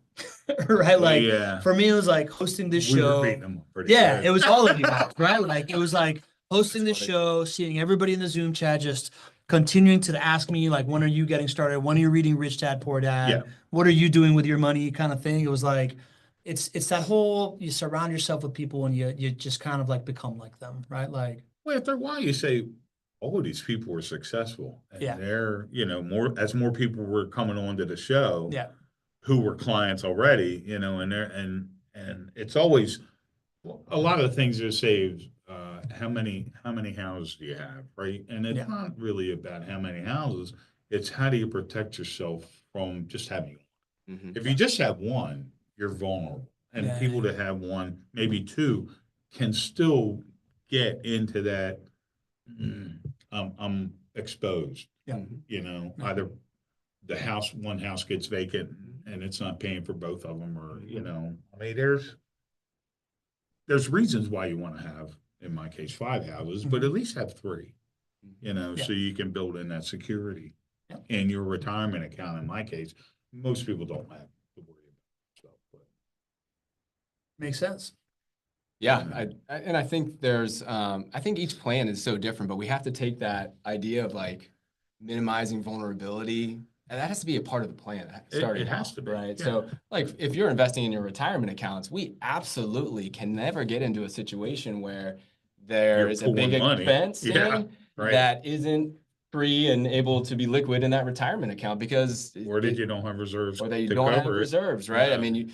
Speaker 3: Right? Like
Speaker 1: Yeah.
Speaker 3: for me, it was like hosting this
Speaker 1: We were
Speaker 3: show.
Speaker 1: beating them up pretty
Speaker 3: Yeah,
Speaker 1: good.
Speaker 3: it was all of you guys, right? Like it was like hosting
Speaker 2: That's
Speaker 3: this
Speaker 2: funny.
Speaker 3: show, seeing everybody in the Zoom chat, just continuing to ask me like, when are you getting started? When are you reading Rich Dad Poor Dad?
Speaker 1: Yeah.
Speaker 3: What are you doing with your money? Kind of thing. It was like, it's that whole you surround yourself with people and you just kind of like become like them, right? Like
Speaker 1: Well, after a while, you say, all of these people were successful, and
Speaker 3: Yeah.
Speaker 1: they're, more people were coming onto the show.
Speaker 3: Yeah.
Speaker 1: Who were clients already, and it's always a lot of the things that say, how many houses do you have, right? And it's
Speaker 3: Yeah.
Speaker 1: not really about how many houses, it's how do you protect yourself from just having one.
Speaker 2: Mhm.
Speaker 1: If you just have one, you're vulnerable. And
Speaker 3: Yeah.
Speaker 1: people that have one, maybe two, can still get into that, I'm exposed,
Speaker 3: Yeah.
Speaker 2: Mhm.
Speaker 3: Yeah.
Speaker 1: either one house gets vacant and it's not paying for both of them, or, I mean, there's reasons why you want to have, in my case, 5 houses, but at least have 3,
Speaker 3: Yeah.
Speaker 1: so you can build in that security.
Speaker 3: Yeah.
Speaker 1: And your retirement account, in my case, most people don't have to worry about stuff, but
Speaker 3: Makes sense.
Speaker 2: Yeah, I think I think each plan is so different, but we have to take that idea of like minimizing vulnerability, and that has to be a part of the plan. Starting
Speaker 1: it has
Speaker 2: off,
Speaker 1: to be,
Speaker 2: right?
Speaker 1: yeah.
Speaker 2: So, like, if you're investing in your retirement accounts, we absolutely can never get into a situation where there
Speaker 1: You're
Speaker 2: is a big
Speaker 1: pulling money.
Speaker 2: expense
Speaker 1: Yeah, right.
Speaker 2: that isn't free and able to be liquid in that retirement account because
Speaker 1: Or that you don't have reserves
Speaker 2: or they
Speaker 1: to
Speaker 2: don't have
Speaker 1: cover it.
Speaker 2: reserves, right? I
Speaker 1: Yeah.
Speaker 2: mean,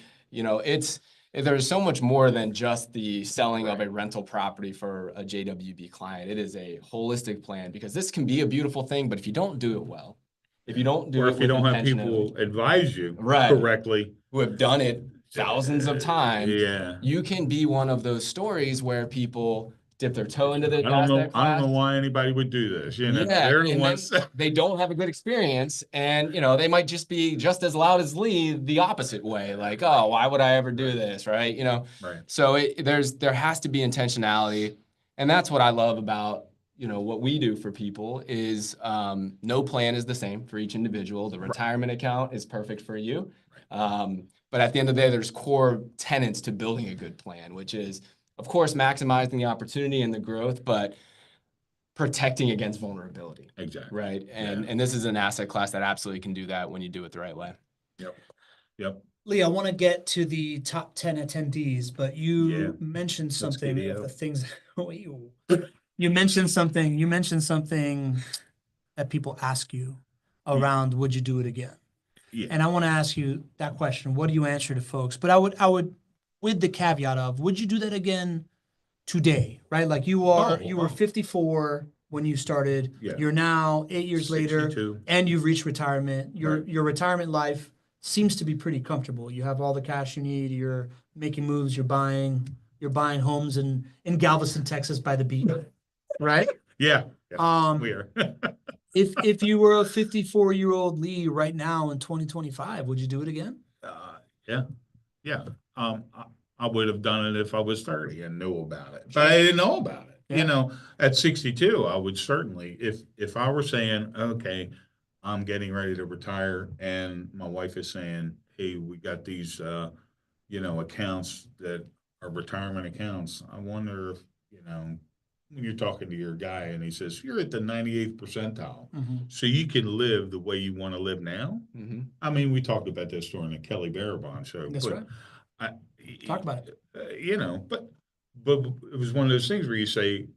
Speaker 2: there's so much more than just the selling of
Speaker 1: Right.
Speaker 2: a rental property for a JWB client. It is a holistic plan because this can be a beautiful thing, but if you don't do it well, if you don't do
Speaker 1: Or
Speaker 2: it
Speaker 1: if you
Speaker 2: with
Speaker 1: don't have
Speaker 2: intentionality,
Speaker 1: people advise you
Speaker 2: Right.
Speaker 1: correctly.
Speaker 2: who have done it thousands of times,
Speaker 1: Yeah.
Speaker 2: you can be one of those stories where people dip their toe into the
Speaker 1: I don't know
Speaker 2: asset class.
Speaker 1: why anybody would do this,
Speaker 2: Yeah,
Speaker 1: they're the
Speaker 2: and
Speaker 1: ones.
Speaker 2: then they don't have a good experience, and they might just be just as loud as Lee the opposite way, like, oh, why would I ever do this, right?
Speaker 1: Right.
Speaker 2: So there has to be intentionality, and that's what I love about what we do for people is no plan is the same for each individual. The retirement account is perfect for you, but at the end of the day, there's core tenets to building a good plan, which is, of course, maximizing the opportunity and the growth, but protecting against vulnerability,
Speaker 1: Exactly.
Speaker 2: right?
Speaker 1: Yeah.
Speaker 2: And this is an asset class that absolutely can do that when you do it the right way.
Speaker 1: Yep.
Speaker 3: Lee, I want to get to the top 10 attendees, but you
Speaker 1: Yeah.
Speaker 3: mentioned
Speaker 1: Let's
Speaker 3: something
Speaker 1: giddy
Speaker 3: of
Speaker 1: up.
Speaker 3: the things. You mentioned something that people ask you around, would you do it again?
Speaker 1: Yeah.
Speaker 3: And I want to ask you that question. What do you answer to folks? But I would, with the caveat of, would you do that again today? Right? Like you were 54 when you started.
Speaker 1: Yeah.
Speaker 3: You're now 8 years later,
Speaker 1: 62.
Speaker 3: and you've reached retirement. Your
Speaker 1: Right.
Speaker 3: your retirement life seems to be pretty comfortable. You have all the cash you need. You're making moves. You're buying. you're buying homes in Galveston, Texas by the beach, right?
Speaker 1: Yeah,
Speaker 3: Um,
Speaker 1: we are.
Speaker 3: if you were a 54-year-old Lee right now in 2025, would you do it again?
Speaker 1: Yeah, yeah. I would have done it if I was 30 and knew about it, but I didn't know about it.
Speaker 3: Yeah.
Speaker 1: You know, at 62, I would certainly, if I were saying, okay, I'm getting ready to retire, and my wife is saying, hey, we got these, accounts that are retirement accounts. I wonder if, when you're talking to your guy and he says, you're at the 98th percentile, so you can live the way you want to live now.
Speaker 2: Mhm.
Speaker 1: I mean, we talked about this during the Kelly Barabon show.
Speaker 3: That's
Speaker 1: but
Speaker 3: right. Talk about it.
Speaker 1: But it was one of those things where you say,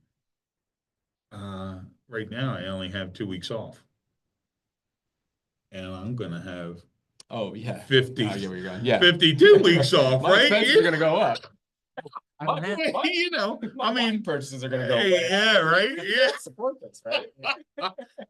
Speaker 1: right now I only have 2 weeks off, and I'm gonna have
Speaker 2: Oh, yeah.
Speaker 1: 50,
Speaker 2: I get where you're going. Yeah.
Speaker 1: 52 weeks off,
Speaker 2: My
Speaker 1: right?
Speaker 2: expenses are gonna go up.
Speaker 3: I don't have-
Speaker 2: My wine purchases are gonna go up.
Speaker 1: yeah, right? Yeah.
Speaker 2: Support this, right?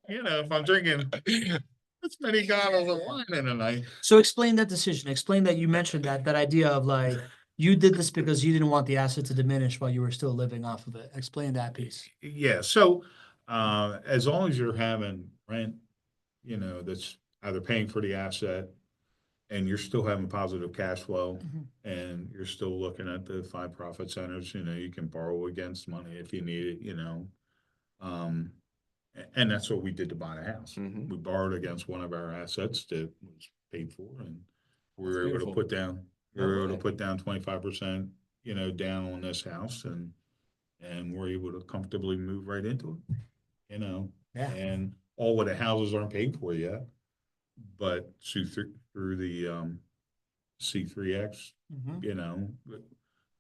Speaker 1: If I'm drinking this many bottles of wine in a night.
Speaker 3: So explain that decision. Explain that you mentioned that idea of like, you did this because you didn't want the asset to diminish while you were still living off of it. Explain that piece.
Speaker 1: Yeah, so as long as you're having rent, that's either paying for the asset and you're still having positive cash flow and you're still looking at the 5 profit centers, you can borrow against money if you need it, and that's what we did to buy the house.
Speaker 2: Mhm.
Speaker 1: We borrowed against one of our assets that was paid for, and we
Speaker 2: That's
Speaker 1: were able to
Speaker 2: beautiful.
Speaker 1: put down,
Speaker 2: No way.
Speaker 1: 25%, down on this house, and we're able to comfortably move right into it,
Speaker 3: Yeah.
Speaker 1: and all of the houses aren't paid for yet, but through the C3X,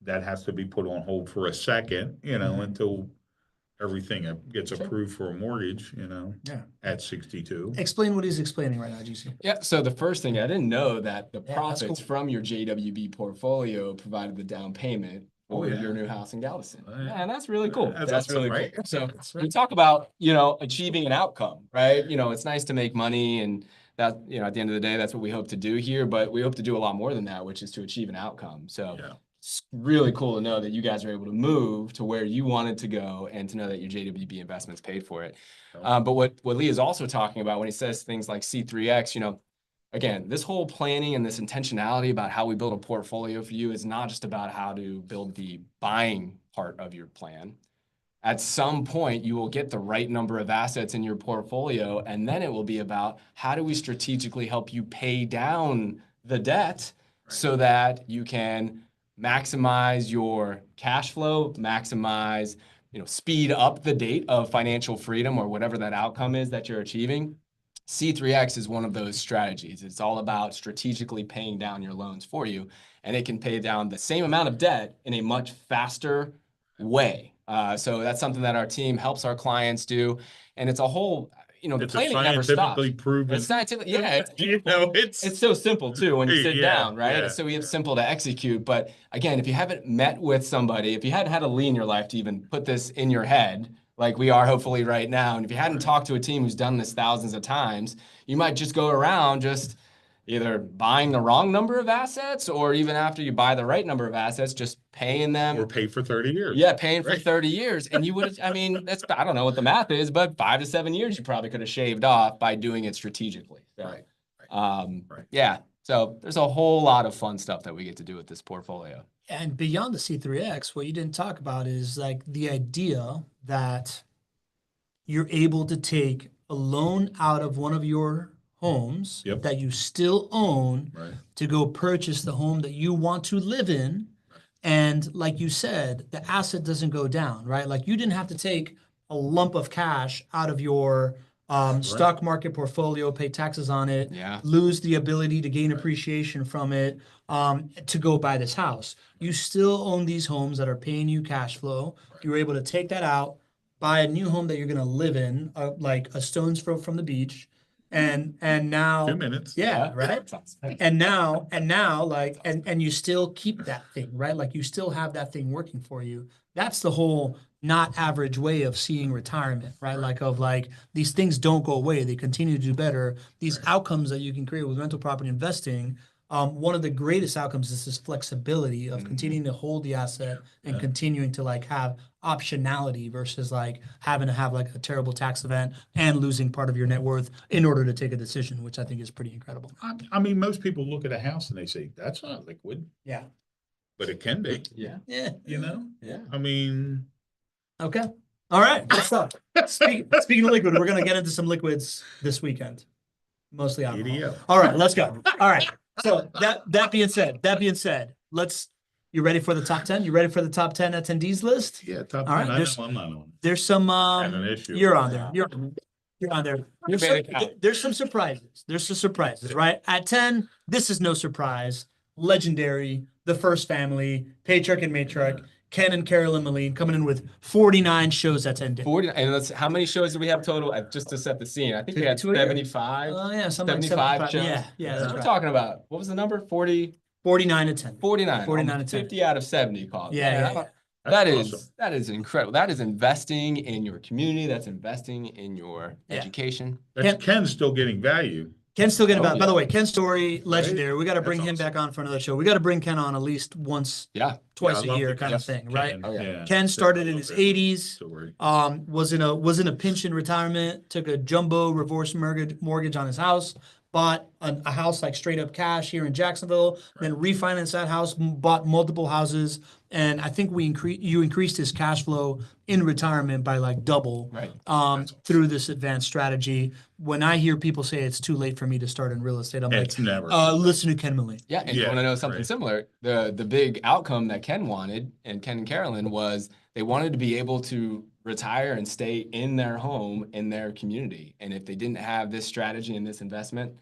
Speaker 1: that has to be put on hold for a second, until everything gets
Speaker 2: Sure.
Speaker 1: approved for a mortgage,
Speaker 3: Yeah.
Speaker 1: at 62.
Speaker 3: Explain what he's explaining right now, GC.
Speaker 2: Yeah, so the first thing, I didn't know that the
Speaker 3: Yeah, that's
Speaker 2: profits
Speaker 3: cool.
Speaker 2: from your JWB portfolio provided the down payment
Speaker 1: Oh,
Speaker 2: for
Speaker 1: yeah.
Speaker 2: your new house in Galveston.
Speaker 1: Oh, yeah.
Speaker 2: Yeah, and that's really cool.
Speaker 1: That's
Speaker 2: That's
Speaker 1: awesome,
Speaker 2: really
Speaker 1: right?
Speaker 2: cool. So
Speaker 3: That's
Speaker 2: we
Speaker 3: right.
Speaker 2: talk about, achieving an outcome, right? It's nice to make money, and that, at the end of the day, that's what we hope to do here, but we hope to do a lot more than that, which is to achieve an outcome. So
Speaker 1: Yeah.
Speaker 2: it's really cool to know that you guys are able to move to where you wanted to go and to know that your JWB investments paid for it. But what Lee is also talking about when he says things like C3X, again, this whole planning and this intentionality about how we build a portfolio for you is not just about how to build the buying part of your plan. At some point, you will get the right number of assets in your portfolio, and then it will be about how do we strategically help you pay down the debt so that you can maximize your cash flow, maximize, speed up the date of financial freedom or whatever that outcome is that you're achieving. C3X is one of those strategies. It's all about strategically paying down your loans for you, and it can pay down the same amount of debt in a much faster way. So that's something that our team helps our clients do, and it's a whole, the
Speaker 1: It's a
Speaker 2: planning never stops.
Speaker 1: scientifically proven.
Speaker 2: It's scientific, yeah.
Speaker 1: It's
Speaker 2: It's so simple too when you sit
Speaker 1: Yeah,
Speaker 2: down, right?
Speaker 1: yeah,
Speaker 2: It's so simple to execute. But again, if you haven't met with somebody, if you hadn't had a Lee in your life to even put this in your head, like we are hopefully right now, and if you hadn't talked to a team who's done this thousands of times, you might just go around just either buying the wrong number of assets, or even after you buy the right number of assets, just paying them.
Speaker 1: Or pay for 30 years.
Speaker 2: Yeah, paying for
Speaker 1: Right.
Speaker 2: 30 years. And you would, I don't know what the math is, but 5 to 7 years you probably could have shaved off by doing it strategically. So,
Speaker 1: Right. Right.
Speaker 2: yeah. So there's a whole lot of fun stuff that we get to do with this portfolio.
Speaker 3: And beyond the C3X, what you didn't talk about is like the idea that you're able to take a loan out of one of your homes
Speaker 1: Yep.
Speaker 3: that you still own
Speaker 1: Right.
Speaker 3: to go purchase the home that you want to live in. And like you said, the asset doesn't go down, right? Like you didn't have to take a lump of cash out of your stock market portfolio, pay taxes on it,
Speaker 2: Yeah.
Speaker 3: lose the ability to gain appreciation from it to go buy this house. You still own these homes that are paying you cash flow. You were able to take that out, buy a new home that you're going to live in, like a stone's throw from the beach. And now
Speaker 1: 2 minutes.
Speaker 3: yeah, right. And now, like, and you still keep that thing, right? Like you still have that thing working for you. That's the whole not average way of seeing retirement, right? Like these things don't go away. They continue to do better. These outcomes that you can create with rental property investing one of the greatest outcomes is this flexibility of continuing to hold the asset and
Speaker 1: Yeah.
Speaker 3: continuing to like have optionality versus like having to have like a terrible tax event and losing part of your net worth in order to take a decision, which I think is pretty incredible.
Speaker 1: I mean, most people look at a house and they say, that's not liquid,
Speaker 3: Yeah.
Speaker 1: but it can be,
Speaker 2: Yeah.
Speaker 3: Yeah.
Speaker 1: you know?
Speaker 2: Yeah.
Speaker 1: I mean,
Speaker 3: Okay. All right. Good stuff. Speaking of liquid, we're gonna get into some liquids this weekend. Mostly alcohol.
Speaker 1: EDO.
Speaker 3: All right, let's go. All right. So that being said, you ready for the top 10? You ready for the top 10 attendees list?
Speaker 1: Yeah, top
Speaker 3: All right,
Speaker 1: 10, I
Speaker 3: there's-
Speaker 1: know I'm not on.
Speaker 3: There's some
Speaker 1: Had an issue.
Speaker 3: you're on there. You're on there. There's
Speaker 2: made
Speaker 3: some,
Speaker 2: it count.
Speaker 3: there's some surprises. There's some surprises, right? At 10, this is no surprise. Legendary, The First Family, Patriarch and Matriarch, Ken and Carolyn Moline coming in with 49 shows attended.
Speaker 2: 40, and let's, how many shows do we have total? Just to set the scene, I think we had
Speaker 3: 52 a year.
Speaker 2: 75.
Speaker 3: Oh yeah, something like
Speaker 2: 75 shows.
Speaker 3: Yeah, yeah,
Speaker 2: So
Speaker 3: that's
Speaker 2: we're
Speaker 3: right.
Speaker 2: talking about, what was the number? 40,
Speaker 3: 49 attended.
Speaker 2: 49.
Speaker 3: 49
Speaker 2: almost
Speaker 3: attended.
Speaker 2: 50 out of 70 called.
Speaker 3: Yeah,
Speaker 2: Man,
Speaker 3: yeah,
Speaker 2: I don't-
Speaker 3: yeah.
Speaker 1: That's awesome.
Speaker 2: that is incredible. That is investing in your community. That's investing in your
Speaker 3: Yeah.
Speaker 2: education.
Speaker 1: Ken's still getting value.
Speaker 3: Ken's still getting
Speaker 2: Oh,
Speaker 3: about, by
Speaker 2: yeah.
Speaker 3: the way, Ken Story, legendary. We got to
Speaker 1: That's
Speaker 3: bring him
Speaker 1: awesome.
Speaker 3: back on for another show. We got to bring Ken on at least once,
Speaker 2: Yeah.
Speaker 3: twice
Speaker 1: Yeah, I
Speaker 3: a
Speaker 1: love
Speaker 3: year
Speaker 1: the
Speaker 3: kind of
Speaker 2: Yes,
Speaker 3: thing, right?
Speaker 2: Oh, yeah.
Speaker 3: Ken started in his 80s,
Speaker 1: Story.
Speaker 3: was in a pension retirement, took a jumbo reverse mortgage on his house, bought a house like straight up cash here in Jacksonville, then refinanced that house, bought multiple houses, and I think you increased his cash flow in retirement by like double
Speaker 2: Right.
Speaker 3: through this advanced strategy. When I hear people say it's too late for me to start in real estate, I'm
Speaker 1: It's never.
Speaker 3: like, listen to Ken Moline.
Speaker 2: Yeah, and you
Speaker 1: Yeah,
Speaker 2: want to know something
Speaker 1: right.
Speaker 2: similar? The big outcome that Ken wanted, and Ken and Carolyn, was they wanted to be able to retire and stay in their home, in their community. And if they didn't have this strategy and this investment,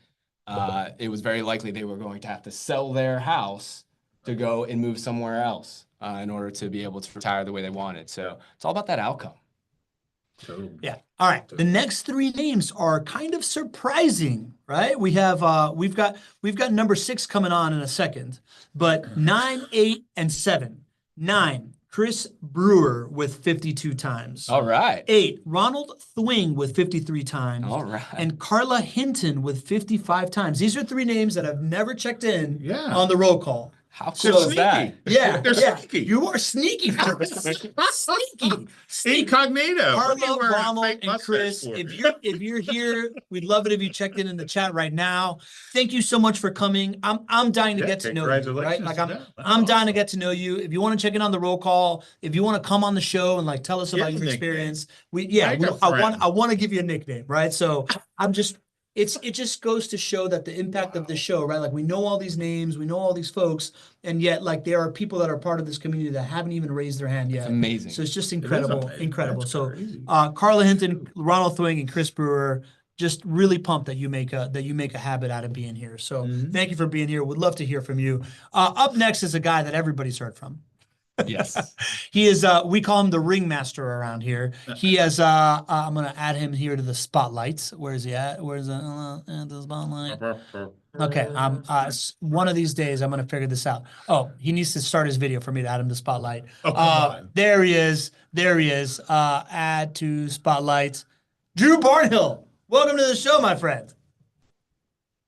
Speaker 2: it was very likely they were going to have to sell their house to go and move somewhere else in order to be able to retire the way they wanted. So it's all about that outcome.
Speaker 1: Totally.
Speaker 3: Yeah. All right. The next three names are kind of surprising, right? We have we've got number 6 coming on in a second, but 9, 8, and 7. 9, Chris Brewer with 52 times.
Speaker 2: All right.
Speaker 3: 8, Ronald Thwing with 53 times.
Speaker 2: All right.
Speaker 3: And Carla Hinton with 55 times. These are 3 names that have never checked in
Speaker 1: Yeah.
Speaker 3: on the roll call.
Speaker 2: How
Speaker 1: They're
Speaker 2: cool is that?
Speaker 1: sneaky.
Speaker 3: Yeah,
Speaker 1: They're
Speaker 3: yeah.
Speaker 1: sneaky.
Speaker 3: You are sneaky. Sneaky. Sneaky.
Speaker 1: Incognito. What are you
Speaker 3: Carla,
Speaker 1: wearing a
Speaker 3: Ronald,
Speaker 1: fake
Speaker 3: and
Speaker 1: mustache
Speaker 3: Chris,
Speaker 1: for?
Speaker 3: if you're here, we'd love it if you checked in the chat right now. Thank you so much for coming. I'm dying to
Speaker 1: Yeah,
Speaker 3: get to know you, right?
Speaker 1: congratulations
Speaker 3: Like
Speaker 1: to
Speaker 3: I'm
Speaker 1: them. That's
Speaker 3: I'm dying to
Speaker 1: awesome.
Speaker 3: get to know you. If you want to check in on the roll call, if you want to come on the show and like tell us
Speaker 1: Give
Speaker 3: about
Speaker 1: a
Speaker 3: your
Speaker 1: nickname.
Speaker 3: experience,
Speaker 1: Make a
Speaker 3: I
Speaker 1: friend.
Speaker 3: want to give you a nickname, right? So I'm just it just goes to show that the impact of the show, right? Like we know all these names, we know all these folks, and yet like there are people that are part of this community that haven't even raised their hand yet.
Speaker 2: It's amazing.
Speaker 3: So it's just
Speaker 1: It is
Speaker 3: incredible,
Speaker 1: amazing.
Speaker 3: incredible.
Speaker 1: That's
Speaker 3: So
Speaker 1: crazy.
Speaker 3: Carla Hinton, Ronald Thwing, and Chris Brewer, just really pumped that you make a habit out of being here. So thank you for being here. Would love to hear from you. Up next is a guy that everybody's heard from.
Speaker 2: Yes.
Speaker 3: He is we call him the ringmaster around here. He has I'm gonna add him here to the spotlights. Where is he at? Where's the spotlight? Okay, one of these days I'm gonna figure this out. Oh, he needs to start his video for me to add him to spotlight.
Speaker 1: Oh, come on.
Speaker 3: There he is. There he is. Add to spotlight. Drew Barnhill. Welcome to the show, my friend.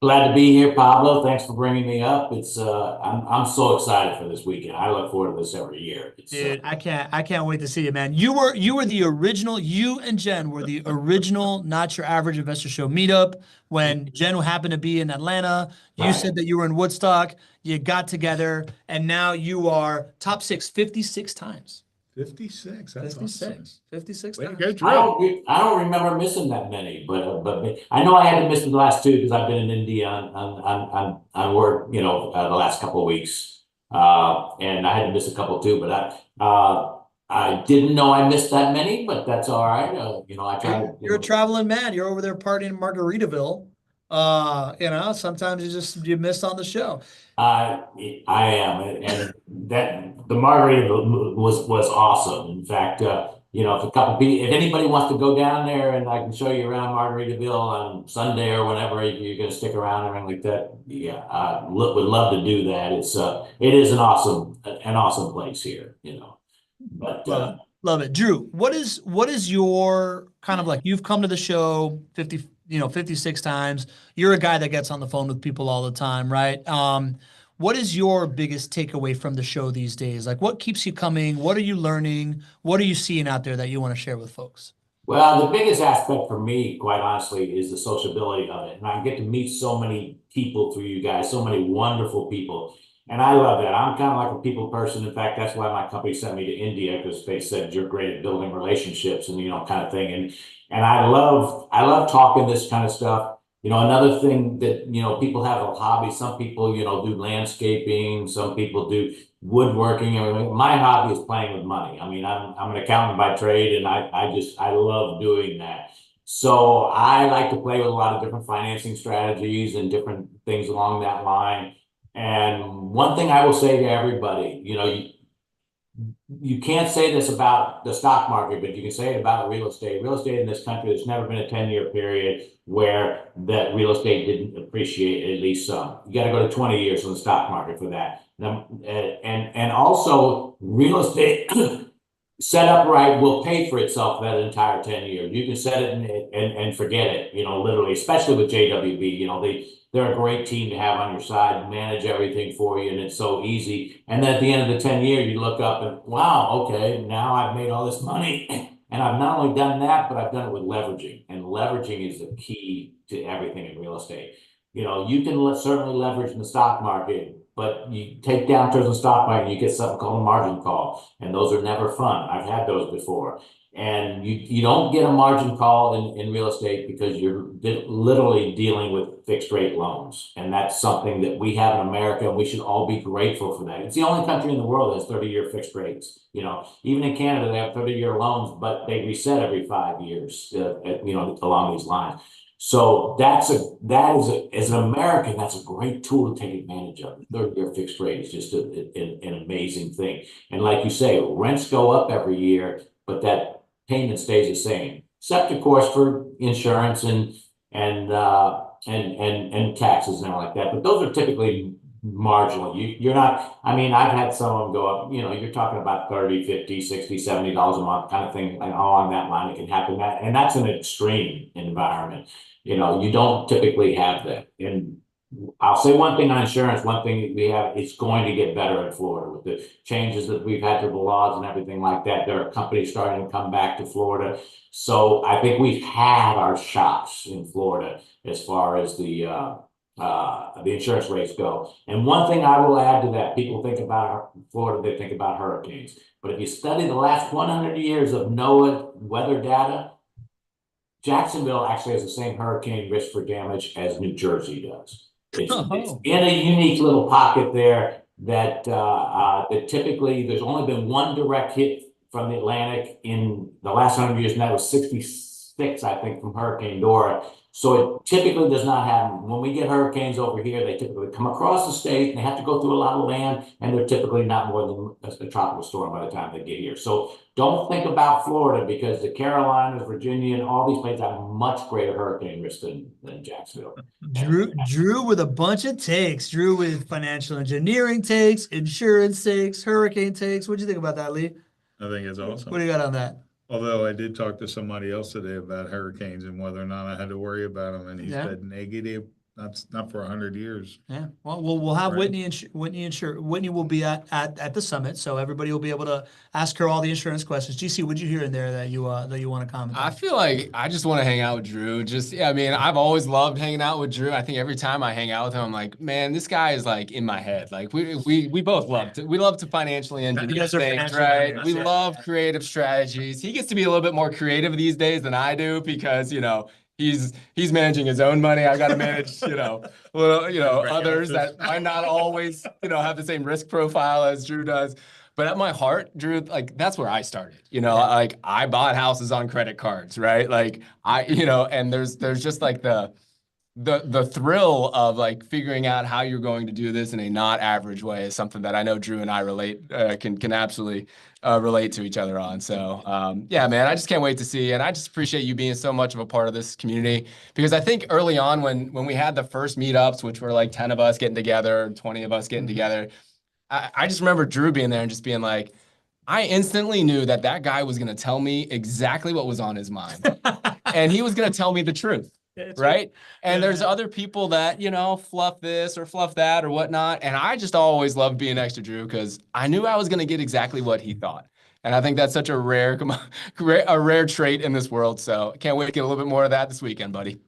Speaker 4: Glad to be here, Pablo. Thanks for bringing me up. It's I'm so excited for this weekend. I look forward to this every year. It's,
Speaker 3: Dude, I can't wait to see you, man. You were the original. You and Jen were the original Not Your Average Investor Show meetup when Jen happened to be in Atlanta. You
Speaker 4: Right.
Speaker 3: said that you were in Woodstock. You got together, and now you are top 6 56 times.
Speaker 1: 56. That's
Speaker 3: 56. 56
Speaker 1: Way to
Speaker 3: times.
Speaker 1: go, Drew.
Speaker 4: I don't remember missing that many, but I know I had to miss the last 2 because I've been in India on work, the last couple of weeks, and I had to miss a couple too. But I didn't know I missed that many, but that's all right. I try to.
Speaker 3: You're a traveling man. You're over there partying in Margaritaville. Sometimes you miss on the show.
Speaker 4: I am, and that the margarita was awesome. In fact, if anybody wants to go down there and I can show you around Margaritaville on Sunday or whenever you're going to stick around or anything like that, yeah, I would love to do that. It is an awesome place here, But
Speaker 3: Love it. Drew, what is your kind of like, you've come to the show 50, 56 times. You're a guy that gets on the phone with people all the time, right? What is your biggest takeaway from the show these days? Like, what keeps you coming? What are you learning? What are you seeing out there that you want to share with folks?
Speaker 4: Well, the biggest aspect for me, quite honestly, is the sociability of it. And I get to meet so many people through you guys, so many wonderful people. And I love that. I'm kind of like a people person. In fact, that's why my company sent me to India, because they said you're great at building relationships and, kind of thing. And I love talking this kind of stuff. Another thing that, people have a hobby. Some people, do landscaping. Some people do woodworking. I mean, my hobby is playing with money. I mean, I'm an accountant by trade, and I love doing that. So I like to play with a lot of different financing strategies and different things along that line. And one thing I will say to everybody, you can't say this about the stock market, but you can say it about real estate. Real estate in this country, there's never been a 10-year period where that real estate didn't appreciate, at least some. You got to go to 20 years on the stock market for that. And also real estate set up right will pay for itself that entire 10 years. You can set it and forget it, literally, especially with JWB. They're a great team to have on your side, manage everything for you, and it's so easy. And then at the end of the 10 years, you look up and, wow, okay, now I've made all this money. And I've not only done that, but I've done it with leveraging. And leveraging is the key to everything in real estate. You can certainly leverage in the stock market, but you take downturns in the stock market and you get something called a margin call. And those are never fun. I've had those before. And you don't get a margin call in real estate because you're literally dealing with fixed rate loans. And that's something that we have in America, and we should all be grateful for that. It's the only country in the world that has 30-year fixed rates. Even in Canada, they have 30-year loans, but they reset every 5 years, along these lines. So that is as an American, that's a great tool to take advantage of. 30-year fixed rate is just an amazing thing. And like you say, rents go up every year, but that payment stays the same, except of course for insurance and taxes and everything like that. But those are typically marginal. You're not, I mean, I've had some of them go up, you're talking about $30, $50, $60, $70 a month kind of thing, and along that line it can happen. And that's an extreme environment. You don't typically have that. And I'll say one thing on insurance, one thing we have, it's going to get better in Florida with the changes that we've had to the laws and everything like that. There are companies starting to come back to Florida. So I think we've had our shots in Florida as far as the insurance rates go. And one thing I will add to that, people think about Florida, they think about hurricanes. But if you study the last 100 years of NOAA weather data, Jacksonville actually has the same hurricane risk for damage as New Jersey does. It's in a unique little pocket there that typically there's only been one direct hit from the Atlantic in the last 100 years, and that was 66, I think, from Hurricane Dora. So it typically does not happen. When we get hurricanes over here, they typically come across the state and they have to go through a lot of land, and they're typically not more than a tropical storm by the time they get here. So don't think about Florida, because the Carolinas, Virginia, and all these places have much greater hurricane risk than Jacksonville.
Speaker 3: Drew with a bunch of takes. Drew with financial engineering takes, insurance takes, hurricane takes. What'd you think about that, Lee?
Speaker 1: I think it's awesome.
Speaker 3: What do you got on that?
Speaker 1: Although I did talk to somebody else today about hurricanes and whether or not I had to worry about them, and he said negative. Not for 100 years.
Speaker 3: Yeah. Well, we'll have
Speaker 1: Right.
Speaker 3: Whitney will be at the summit, so everybody will be able to ask her all the insurance questions. GC, what'd you hear in there that you want to comment on?
Speaker 2: I feel like I just want to hang out with Drew. I mean, I've always loved hanging out with Drew. I think every time I hang out with him, I'm like, man, this guy is like in my head. Like we both love to financially engineer things, right? We love creative strategies. He gets to be a little bit more creative these days than I do, because he's managing his own money. I got to manage, others that might not always, have the same risk profile as Drew does. But at my heart, Drew, like that's where I started. Like I bought houses on credit cards, right? Like and there's just like the thrill of like figuring out how you're going to do this in a not average way is something that I know Drew and I can absolutely relate to each other on. So yeah, man, I just can't wait to see. And I just appreciate you being so much of a part of this community, because I think early on when we had the first meetups, which were like 10 of us getting together, 20 of us getting together, I just remember Drew being there and just being like, I instantly knew that guy was going to tell me exactly what was on his mind. And he was going to tell me the truth.
Speaker 3: It's
Speaker 2: right? And there's
Speaker 3: Yeah.
Speaker 2: other people that, you know, fluff this or fluff that or whatnot. And I just always loved being next to Drew because I knew I was going to get exactly what he thought. And I think that's such a rare trait in this world. So can't wait to get a little bit more of that this weekend, buddy.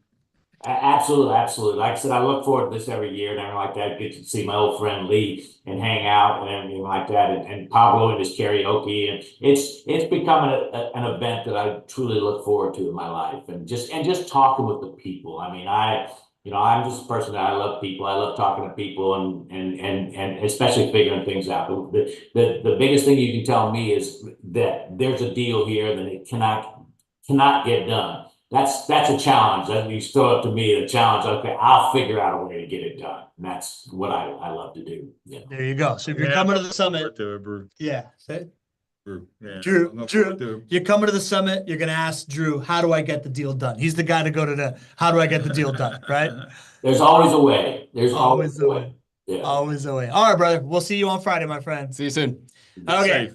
Speaker 4: Absolutely, absolutely. Like I said, I look forward to this every year and everything like that. Get to see my old friend Lee and hang out and everything like that, and Pablo and his karaoke, and it's becoming an event that I truly look forward to in my life, and just talking with the people. I mean, I'm just a person that I love people. I love talking to people and especially figuring things out. The biggest thing you can tell me is that there's a deal here that it cannot get done. That's a challenge. That you throw up to me a challenge. Okay, I'll figure out a way to get it done. And that's what I love to do. Yeah.
Speaker 3: There you go. So if you're
Speaker 1: Yeah,
Speaker 3: coming to
Speaker 1: I'm
Speaker 3: the
Speaker 1: looking
Speaker 3: summit,
Speaker 1: forward to it, Drew.
Speaker 3: yeah. Say-
Speaker 1: Drew, yeah.
Speaker 3: Drew,
Speaker 1: I'm looking
Speaker 3: Drew.
Speaker 1: forward to it.
Speaker 3: You're coming to the summit, you're gonna ask Drew, how do I get the deal done? He's the guy to go to the how do I get the deal done, right?
Speaker 4: There's always a way. There's always a way. Yeah.
Speaker 3: Always the way. All right, brother. We'll see you on Friday, my friend.
Speaker 2: See you soon.
Speaker 3: Okay.
Speaker 1: Safe.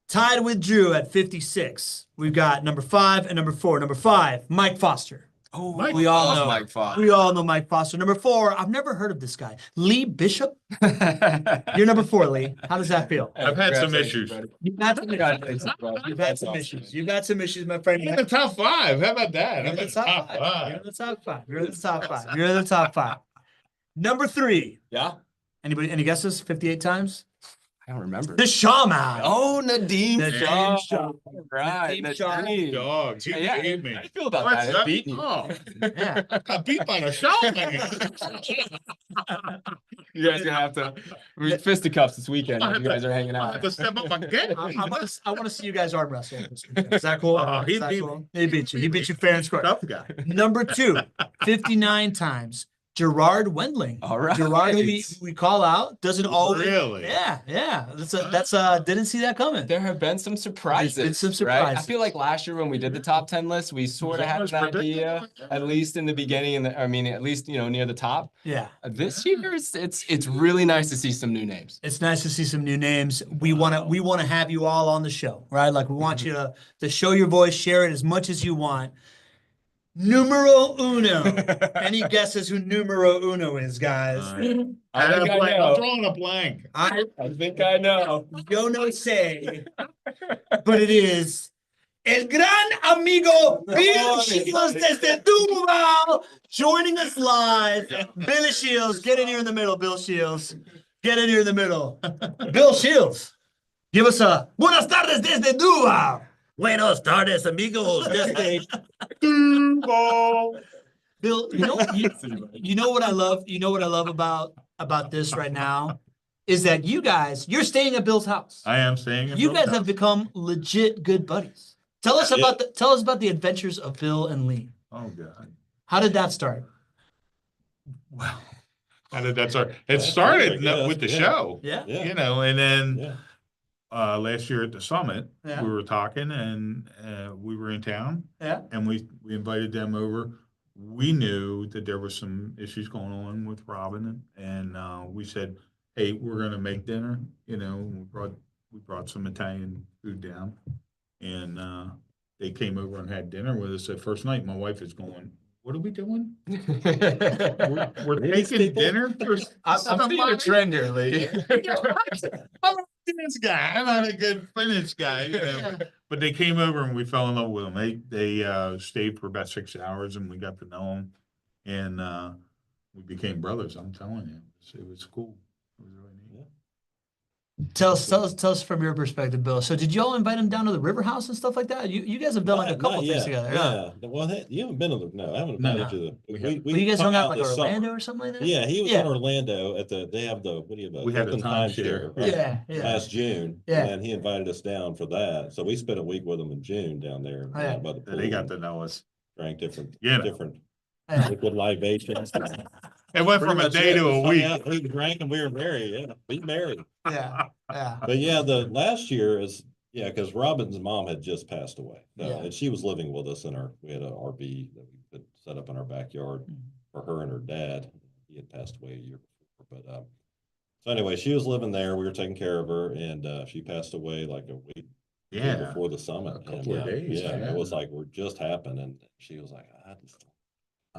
Speaker 3: Tied with Drew at 56. We've got number 5 and number 4. Number 5, Mike Foster.
Speaker 2: Oh,
Speaker 1: Mike
Speaker 3: we all
Speaker 1: Foster.
Speaker 3: know.
Speaker 2: Mike Foster.
Speaker 3: We all know Mike Foster. Number 4, I've never heard of this guy. Lee Bishop. You're number 4, Lee. How does that feel?
Speaker 1: I've had some issues.
Speaker 3: You've had some issues. You've had some issues. You've had some issues, my friend.
Speaker 1: I'm in the top 5. How about that?
Speaker 3: You're
Speaker 1: I'm
Speaker 3: in
Speaker 1: in
Speaker 3: the
Speaker 1: the
Speaker 3: top
Speaker 1: top
Speaker 3: 5.
Speaker 1: 5.
Speaker 3: You're in the top 5. You're in the top 5. You're in the top 5. Number 3.
Speaker 2: Yeah.
Speaker 3: Anybody? Any guesses? 58 times.
Speaker 2: I don't remember.
Speaker 3: The Shaman.
Speaker 2: Oh, Nadeem
Speaker 3: Nadeem
Speaker 2: Shah.
Speaker 3: Shah.
Speaker 2: Right.
Speaker 3: Nadeem Shah.
Speaker 2: Nadeem.
Speaker 1: Dogs. He
Speaker 2: Yeah,
Speaker 1: beat me.
Speaker 2: how do you feel about
Speaker 1: What's
Speaker 2: that?
Speaker 1: up?
Speaker 2: Beating you.
Speaker 1: Oh,
Speaker 3: Yeah.
Speaker 1: I got beat by the show, man.
Speaker 2: You guys gonna have to fisticuffs this weekend if you guys are hanging
Speaker 1: I
Speaker 2: out.
Speaker 1: have to step up my game.
Speaker 3: I want to see you guys arm wrestle. This weekend. Is that cool?
Speaker 1: Oh, he
Speaker 3: Is that
Speaker 1: beat
Speaker 3: cool? He beat you. He beat you fair and square.
Speaker 1: Tough guy.
Speaker 3: Number 2, 59 times. Gerard Wendling.
Speaker 2: All right.
Speaker 3: Gerard, who we call out, doesn't always.
Speaker 1: Really?
Speaker 3: Yeah. That's didn't see that coming.
Speaker 2: There have been some surprises.
Speaker 3: There's been some
Speaker 2: right? I
Speaker 3: surprises.
Speaker 2: feel like last year when we did the top 10 list, we sort of had
Speaker 1: almost
Speaker 2: an
Speaker 1: predictable
Speaker 2: idea,
Speaker 1: like that.
Speaker 2: at least in the beginning, at least near the top.
Speaker 3: Yeah.
Speaker 2: This year, it's really nice to see some new names.
Speaker 3: It's nice to see some new names. We want to have you all on the show, right? Like we want you to show your voice, share it as much as you want. Numero uno. Any guesses who numero uno is, guys?
Speaker 1: I
Speaker 2: I think I
Speaker 1: I'm
Speaker 2: know.
Speaker 1: drawing a blank.
Speaker 3: I
Speaker 2: think I know.
Speaker 3: yo no sé, but it is el gran amigo Bill Shields desde Duval joining us live. Billy Shields, get in here in the middle, Bill Shields. Get in here in the middle. Bill Shields, give us a buenas tardes desde Duval. Buenos tardes, amigos. Desde Duval. Bill, you know what I love? You know what I love about this right now is that you're staying at Bill's house.
Speaker 1: I am saying it.
Speaker 3: You guys have become legit good buddies. Tell us about the adventures of Bill and Lee.
Speaker 1: Oh, God.
Speaker 3: How did that start?
Speaker 1: Well, how did that start? It started with the show,
Speaker 3: Yeah.
Speaker 1: you know, and then
Speaker 5: Yeah.
Speaker 1: last year at the summit,
Speaker 3: Yeah.
Speaker 1: we were talking and we were in town
Speaker 3: Yeah.
Speaker 1: and we invited them over. We knew that there was some issues going on with Robin and we said, hey, we're gonna make dinner, you know, we brought some Italian food down and they came over and had dinner with us. The first night, my wife is going, what are we doing? We're taking dinner for
Speaker 2: I'm seeing a trend here, Lee.
Speaker 1: I'm a Finnish guy. I'm not a good Finnish guy, you know. But they came over and we fell in love with them. They stayed for about 6 hours and we got to know them, and we became brothers. I'm telling you, it was cool. It was really neat.
Speaker 3: Tell us from your perspective, Bill. So did you all invite him down to the River House and stuff like that? You guys have done like a couple
Speaker 5: Not
Speaker 3: things
Speaker 5: yet.
Speaker 3: together.
Speaker 5: Yeah. Well, you haven't been to the, no, I haven't
Speaker 1: No,
Speaker 5: invited you to
Speaker 1: we
Speaker 5: the.
Speaker 1: haven't.
Speaker 3: Well, you guys hung out like
Speaker 5: this
Speaker 3: Orlando
Speaker 5: summer.
Speaker 3: or something like that?
Speaker 5: Yeah, he was
Speaker 3: Yeah.
Speaker 5: in Orlando they have the, what do you have?
Speaker 1: We had a
Speaker 5: Open
Speaker 1: timeshare.
Speaker 5: right?
Speaker 3: Yeah.
Speaker 5: Last June.
Speaker 3: Yeah.
Speaker 5: And he invited us down for that. So we spent a week with him in June down there.
Speaker 3: Oh, yeah.
Speaker 5: By the pool.
Speaker 1: They got to know us.
Speaker 5: Drank different
Speaker 1: Yeah.
Speaker 3: Yeah.
Speaker 5: liquid libations.
Speaker 1: It went from a day to a week.
Speaker 5: Yeah, we drank and we were married. Yeah, we married.
Speaker 3: Yeah. Yeah.
Speaker 5: But yeah, the last year is, yeah, because Robin's mom had just passed away.
Speaker 3: Yeah.
Speaker 5: And she was living with us we had an RV that we could set up in our backyard for her and her dad. He had passed away a year before. But so anyway, she was living there. We were taking care of her, and she passed away like a week
Speaker 1: Yeah.
Speaker 5: before the summit.
Speaker 1: A couple of
Speaker 5: And,
Speaker 1: days,
Speaker 5: Yeah,
Speaker 1: yeah.
Speaker 5: it was like, we're just happened. And she was like,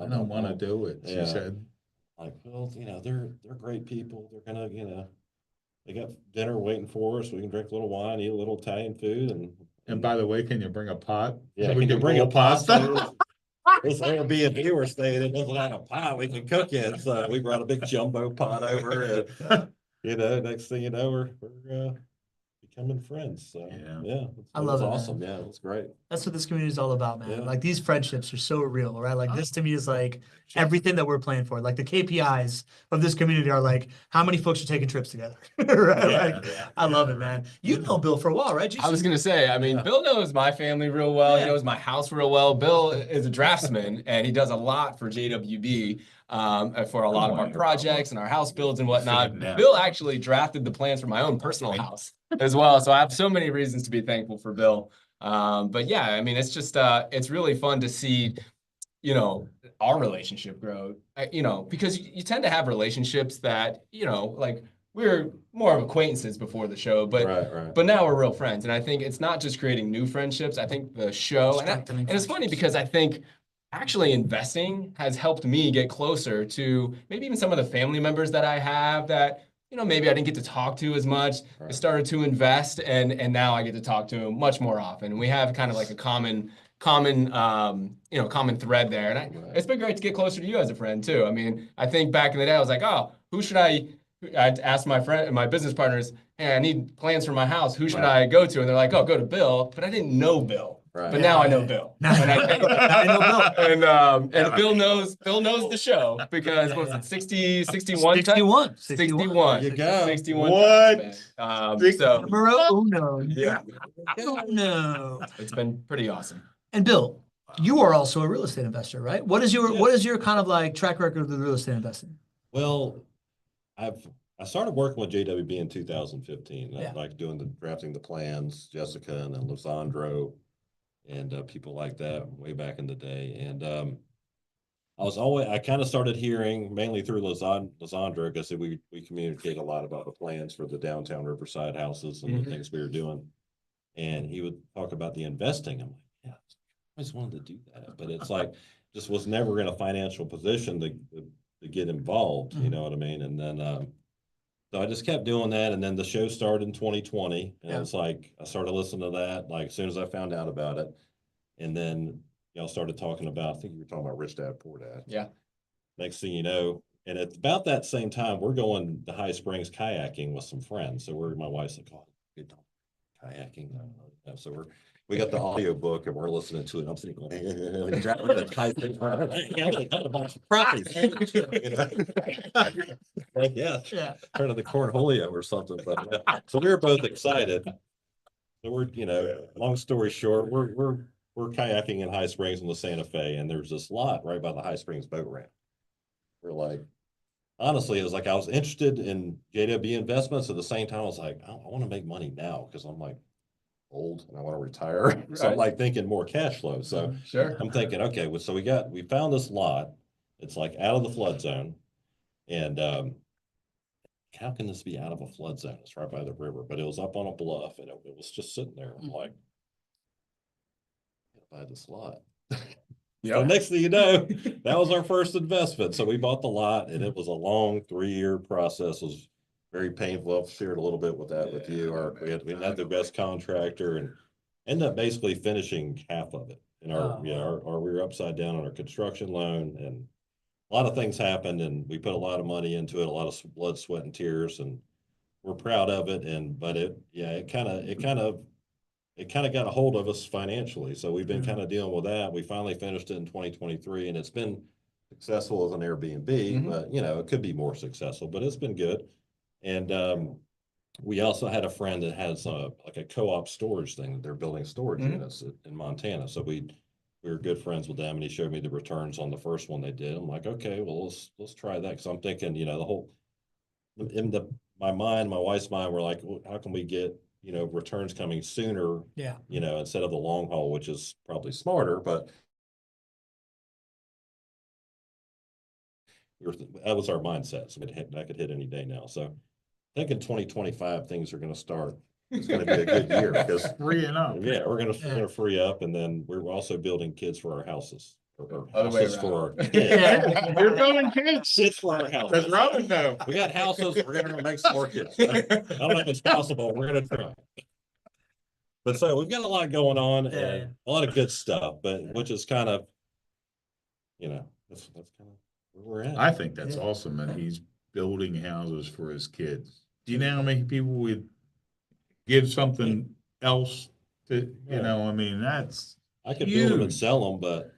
Speaker 1: I don't want to do it, she
Speaker 5: Yeah.
Speaker 1: said.
Speaker 5: Like, well, they're great people. They're gonna, they got dinner waiting for us. We can drink a little wine, eat a little Italian food,
Speaker 1: And by the way, can you bring a pot?
Speaker 5: yeah,
Speaker 1: So
Speaker 5: can
Speaker 1: we
Speaker 5: you
Speaker 1: can
Speaker 5: bring a
Speaker 1: boil
Speaker 5: pasta? This Airbnb we're staying in doesn't have a pot we can cook in, so we brought a big jumbo pot over, and next thing you know, we're becoming friends. So
Speaker 1: Yeah.
Speaker 3: I
Speaker 5: it
Speaker 3: love
Speaker 5: was
Speaker 3: it, man.
Speaker 5: awesome. Yeah, it was great.
Speaker 3: That's what this community is all about, man.
Speaker 5: Yeah.
Speaker 3: Like these friendships are so real, right? Like this to me is like everything that we're playing for. Like the KPIs of this community are like how many folks are taking trips together, right?
Speaker 1: Yeah,
Speaker 3: Like, I love it, man. You know Bill for a while, right?
Speaker 2: I was gonna say, I mean,
Speaker 5: Yeah.
Speaker 2: Bill knows my family real well. He
Speaker 3: Yeah.
Speaker 2: knows my house real well. Bill is a draftsman, and he does a lot for JWB, for a lot of our projects and our house builds and whatnot.
Speaker 1: Yeah.
Speaker 2: Bill actually drafted the plans for my own personal house as well. So I have so many reasons to be thankful for Bill. But yeah, I mean, it's just it's really fun to see, our relationship grow. Because you tend to have relationships that, like we're more of acquaintances before the show, but
Speaker 5: Right.
Speaker 2: but now we're real friends. And I think it's not just creating new friendships. I think the show,
Speaker 3: Strengthening
Speaker 2: and it's funny
Speaker 3: friendships.
Speaker 2: because I think actually investing has helped me get closer to maybe even some of the family members that I have that, maybe I didn't get to talk to as much. I
Speaker 5: Right.
Speaker 2: started to invest, and now I get to talk to them much more often. We have kind of like a common thread there. And
Speaker 5: Right.
Speaker 2: it's been great to get closer to you as a friend too. I mean, I think back in the day, I was like, oh, I'd ask my friend, my business partners, hey, I need plans for my house. Who should
Speaker 5: Right.
Speaker 2: I go to? And they're like, oh, go to Bill. But I didn't know Bill.
Speaker 5: Right.
Speaker 2: But now I know
Speaker 3: Yeah.
Speaker 2: Bill.
Speaker 3: Now
Speaker 2: And
Speaker 3: I know Bill.
Speaker 2: and Bill knows the show because what was it, 61 times? 61.
Speaker 5: There you go.
Speaker 2: 61
Speaker 1: What?
Speaker 2: times.
Speaker 1: So-
Speaker 3: Numero uno.
Speaker 2: Yeah.
Speaker 3: Uno.
Speaker 2: It's been pretty awesome.
Speaker 3: And Bill, you are also a real estate investor, right? What is your kind of like track record with real estate investing?
Speaker 5: Well, I started working with JWB in 2015,
Speaker 3: Yeah.
Speaker 5: like drafting the plans, Jessica and then Lisandro and people like that way back in the day. And I kind of started hearing mainly through Lisandro because we communicate a lot about the plans for the downtown Riverside houses and
Speaker 2: Mhm.
Speaker 5: the things we were doing. And he would talk about the investing. I'm like, yeah, I always wanted to do that, but it's like just was never in a financial position to get involved. You
Speaker 3: Mhm.
Speaker 5: know what I mean? And then so I just kept doing that, and then the show started in 2020, and
Speaker 3: Yeah.
Speaker 5: it's like I started listening to that like as soon as I found out about it, and then y'all started talking about. I think you were talking about Rich Dad Poor Dad.
Speaker 2: Yeah.
Speaker 5: Next thing you know, and at about that same time, we're going to High Springs kayaking with some friends. So my wife's like, "Oh, good kayaking." So we got the audio book and we're listening to it. And I'm sitting going, like, yeah,
Speaker 3: Yeah.
Speaker 5: turn of the cornholio or something. But yeah. So we were both excited. So we're, long story short, we're kayaking in High Springs in the Santa Fe, and there's this lot right by the High Springs boat ramp. We're like, honestly, it was like I was interested in JW investments. At the same time, I was like, I want to make money now because I'm like old and I want to retire. So I'm
Speaker 2: Right.
Speaker 5: like thinking more cash flow. So
Speaker 2: Sure.
Speaker 5: I'm thinking, okay, well, so we found this lot. It's like out of the flood zone. And how can this be out of a flood zone? It's right by the river, but it was up on a bluff and it was just sitting there. I'm like, buy this lot. So next thing you know, that was our first investment. So we bought the lot, and it was a long 3-year process. It was very painful. I've shared a little bit with that with you. We had the best contractor and ended up basically finishing half of it. And we were upside down on our construction loan, and a lot of things happened, and we put a lot of money into it, a lot of blood, sweat, and tears, and we're proud of it. But it kind of got a hold of us financially. So we've been kind of dealing with that. We finally finished it in 2023, and it's been successful as an Airbnb,
Speaker 2: Mhm.
Speaker 5: but it could be more successful, but it's been good. And we also had a friend that has like a co-op storage thing. They're building storage
Speaker 2: Mhm.
Speaker 5: units in Montana. So we were good friends with them, and he showed me the returns on the first one they did. I'm like, okay, well, let's try that. Cause I'm thinking, the whole, my mind, my wife's mind, we're like, well, how can we get, returns coming sooner,
Speaker 3: Yeah.
Speaker 5: instead of the long haul, which is probably smarter, but that was our mindset. So that could hit any day now. So I think in 2025, things are going to start. It's going to be a good year because
Speaker 1: Freeing up.
Speaker 5: we're going to free up. And then we're also building kids for our houses. or
Speaker 2: Other way
Speaker 5: houses for.
Speaker 2: around.
Speaker 5: Yeah.
Speaker 1: We're going kids.
Speaker 5: Shit for our house.
Speaker 1: That's Robin though.
Speaker 5: We got houses, we're gonna make some more kids. I don't know if it's possible, we're gonna try. But so we've got a lot going on
Speaker 3: Yeah.
Speaker 5: and a lot of good stuff, but which is kind of, that's kind of where we're at.
Speaker 1: I think that's
Speaker 3: Yeah.
Speaker 1: awesome that he's building houses for his kids. Do you know how many people would give something else to, I mean, that's,
Speaker 5: I could build them and
Speaker 1: huge.
Speaker 5: sell them, but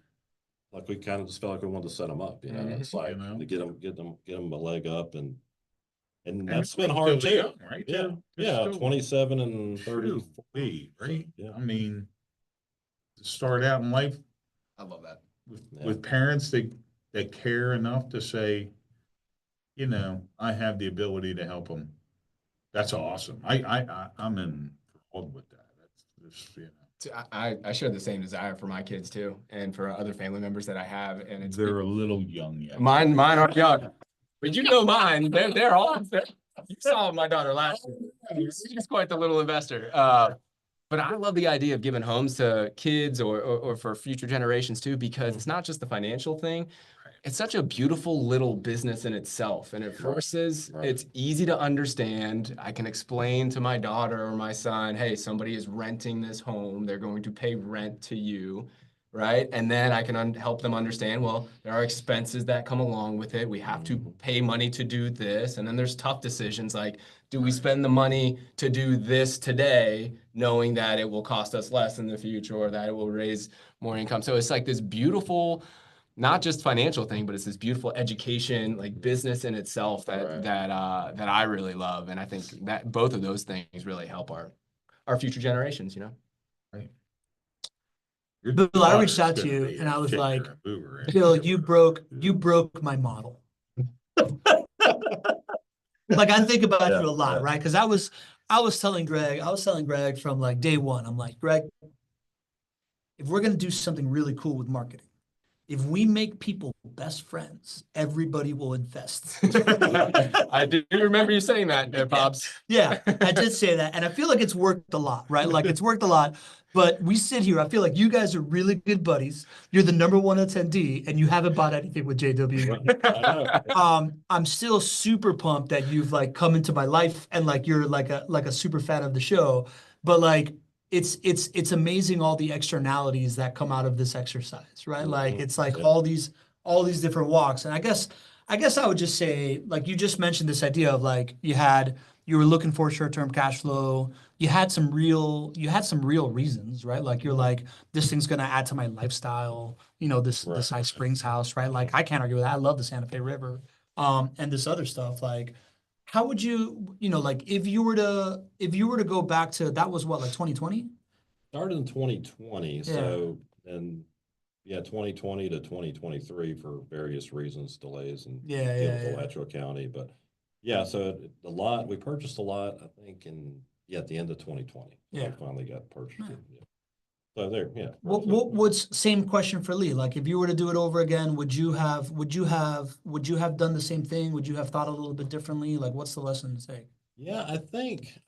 Speaker 5: like we kind of just felt like we wanted to set them up, it's like
Speaker 1: You know?
Speaker 5: to get them a leg up and
Speaker 1: and
Speaker 5: that's
Speaker 1: they're
Speaker 5: been hard
Speaker 1: still
Speaker 5: too.
Speaker 1: young, right?
Speaker 5: Yeah,
Speaker 1: They're
Speaker 5: yeah,
Speaker 1: still-
Speaker 5: 27 and 30.
Speaker 1: Shoot, right?
Speaker 5: Yeah.
Speaker 1: I mean, to start out in life
Speaker 2: I love that.
Speaker 5: Yeah.
Speaker 1: with parents that care enough to say, I have the ability to help them. That's awesome. I'm in love with that. That's just,
Speaker 2: I share the same desire for my kids too, and for other family members that I have, and it's
Speaker 1: they're a little young yet.
Speaker 2: mine aren't young, but you know mine. They're all. You saw my daughter last year. She's quite the little investor. But I love the idea of giving homes to kids or for future generations too, because it's not just the financial thing. It's such a beautiful little business in itself. And it forces,
Speaker 5: Right.
Speaker 2: it's easy to understand. I can explain to my daughter or my son, hey, somebody is renting this home. They're going to pay rent to you, right? And then I can help them understand, well, there are expenses that come along with it. We have to pay money to do this. And then there's tough decisions like, do we spend the money to do this today, knowing that it will cost us less in the future or that it will raise more income? So it's like this beautiful, not just financial thing, but it's this beautiful education, like business in itself
Speaker 5: Right.
Speaker 2: that I really love. And I think that both of those things really help our future generations,
Speaker 1: Your
Speaker 3: Bill, I
Speaker 1: daughter's
Speaker 3: reached out to
Speaker 1: gonna
Speaker 3: you
Speaker 1: be
Speaker 3: and
Speaker 1: a
Speaker 3: I was
Speaker 1: kicker
Speaker 3: like,
Speaker 1: and a mover, ain't
Speaker 3: Bill,
Speaker 1: she?
Speaker 3: you broke my model. Like I think about
Speaker 5: Yeah,
Speaker 3: you a lot,
Speaker 5: yeah.
Speaker 3: right? Because I was telling Greg from like day one, I'm like, Greg, if we're gonna do something really cool with marketing, if we make people best friends, everybody will invest.
Speaker 2: I do remember you saying that, Pops.
Speaker 3: Yeah, I did say that. And I feel like it's worked a lot, right? Like it's worked a lot. But we sit here, I feel like you guys are really good buddies. You're the #1 attendee, and you haven't bought anything with JW.
Speaker 5: I know.
Speaker 3: I'm still super pumped that you've like come into my life and like you're like a super fan of the show. But like it's amazing all the externalities that come out of this exercise, right? Like it's like
Speaker 5: Yeah.
Speaker 3: all these different walks. And I guess I would just say, like you just mentioned this idea of like you were looking for short-term cash flow. You had some real reasons, right? Like you're like, this thing's gonna add to my lifestyle, this
Speaker 5: Right.
Speaker 3: High Springs house, right? Like I can't argue with that. I love the Santa Fe River. And this other stuff. Like, how would you, like if you were to go back to that was what, like 2020?
Speaker 5: Started in 2020,
Speaker 3: Yeah.
Speaker 5: so, and 2020 to 2023 for various reasons, delays and
Speaker 3: Yeah,
Speaker 5: deal
Speaker 3: yeah,
Speaker 5: with
Speaker 3: yeah.
Speaker 5: Alachua County, but so we purchased a lot, I think at the end of 2020.
Speaker 3: Yeah.
Speaker 5: We finally got purchased.
Speaker 3: Yeah.
Speaker 5: Yeah. So there, yeah.
Speaker 3: What's same question for Lee? Like if you were to do it over again, would you have done the same thing? Would you have thought a little bit differently? Like what's the lesson to take?
Speaker 5: Yeah,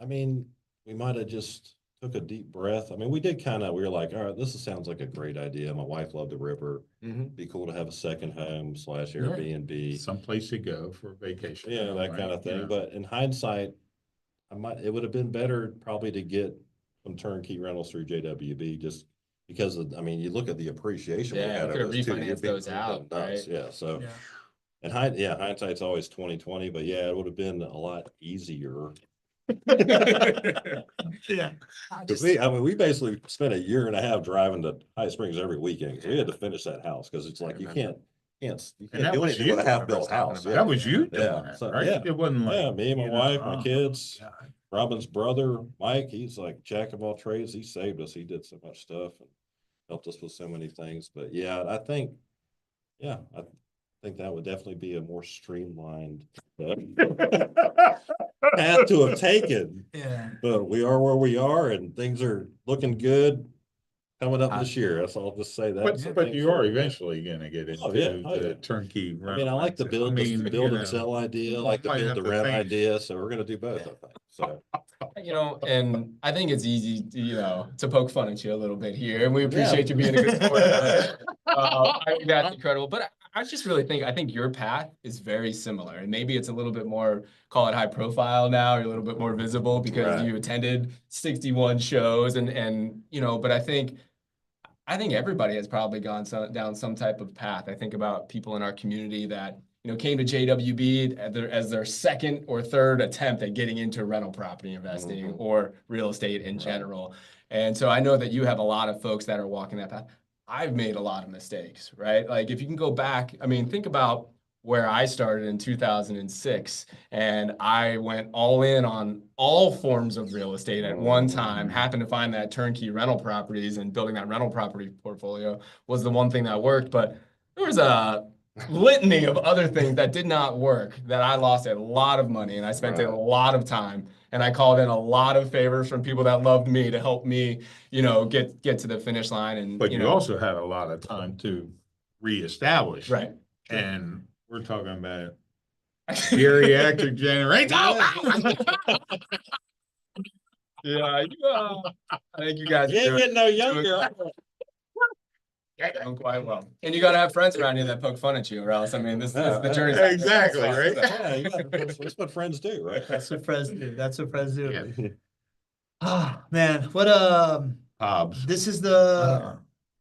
Speaker 5: I mean, we might have just took a deep breath. I mean, we were like, all right, this sounds like a great idea. My wife loved the river.
Speaker 2: Mhm.
Speaker 5: Be cool to have a second home / Airbnb.
Speaker 1: Someplace to go for vacation.
Speaker 5: Yeah, that
Speaker 1: right?
Speaker 5: kind of thing.
Speaker 1: Yeah.
Speaker 5: But in hindsight, it would have been better probably to get some turnkey rentals through JWB just because you look at the appreciation we
Speaker 2: Yeah,
Speaker 5: had
Speaker 2: you
Speaker 5: on
Speaker 2: could've
Speaker 5: those two.
Speaker 2: refinanced
Speaker 5: You'd be
Speaker 2: those out,
Speaker 5: nuts.
Speaker 2: right?
Speaker 5: Yeah. So
Speaker 3: Yeah.
Speaker 5: and hindsight's always 2020, but yeah, it would have been a lot easier.
Speaker 3: Yeah.
Speaker 5: Because we basically spent a year and a half driving to High Springs every weekend. 'Cause we had to finish that house because it's like you can't
Speaker 1: And
Speaker 5: do
Speaker 1: that was
Speaker 5: anything with a
Speaker 1: you.
Speaker 5: half-built house.
Speaker 1: That was you
Speaker 5: Yeah,
Speaker 1: doing it,
Speaker 5: so,
Speaker 1: right?
Speaker 5: yeah.
Speaker 1: It wasn't like.
Speaker 5: Yeah, me, my wife, my kids.
Speaker 1: yeah.
Speaker 5: Robin's brother, Mike, he's like jack of all trades. He saved us. He did so much stuff and helped us with so many things. But yeah, I think that would definitely be a more streamlined path to have taken.
Speaker 3: Yeah.
Speaker 5: But we are where we are and things are looking good coming up this year. That's all I'll just say that.
Speaker 1: But you are eventually gonna get into
Speaker 5: Oh, yeah. Oh,
Speaker 1: the
Speaker 5: yeah.
Speaker 1: turnkey.
Speaker 5: I mean, I like the build and sell idea, I like the
Speaker 1: might
Speaker 5: build
Speaker 1: have
Speaker 5: to
Speaker 1: to
Speaker 5: rent
Speaker 1: think.
Speaker 5: idea. So we're gonna do both, I think. So
Speaker 2: And I think it's easy, to poke fun at you a little bit here, and we appreciate you being a good sport. I think that's incredible. But I just really think, I think your path is very similar. And maybe it's a little bit more, call it high profile now, you're a little bit more visible because
Speaker 5: Right.
Speaker 2: you attended 61 shows and, you know, but I think everybody has probably gone down some type of path. I think about people in our community that, you know, came to JWB as their second or third attempt at getting into rental property investing or real estate in general. And so I know that you have a lot of folks that are walking that path. I've made a lot of mistakes, right? Like if you can go back, I mean, think about where I started in 2006 and I went all in on all forms of real estate at one time, happened to find that turnkey rental properties and building that rental property portfolio was the one thing that worked. But there was a litany of other things that did not work that I lost a lot of money and I spent a
Speaker 5: Right.
Speaker 2: lot of time and I called in a lot of favors from people that loved me to help me, you know, get to the finish line. And
Speaker 1: But
Speaker 2: you
Speaker 1: you
Speaker 2: know,
Speaker 1: also had a lot of time to reestablish.
Speaker 2: right.
Speaker 1: And we're talking about geriatric generation.
Speaker 2: Yeah, I think you guys
Speaker 5: You ain't getting no younger.
Speaker 2: doing quite well. And you got to have friends around you that poke fun at you, or else, I mean, this is the journey.
Speaker 1: Exactly, right?
Speaker 5: Yeah, that's what friends do, right?
Speaker 3: That's what friends do. That's what friends do.
Speaker 1: Yeah.
Speaker 3: Ah, man, what
Speaker 1: Hobbs.
Speaker 3: this is the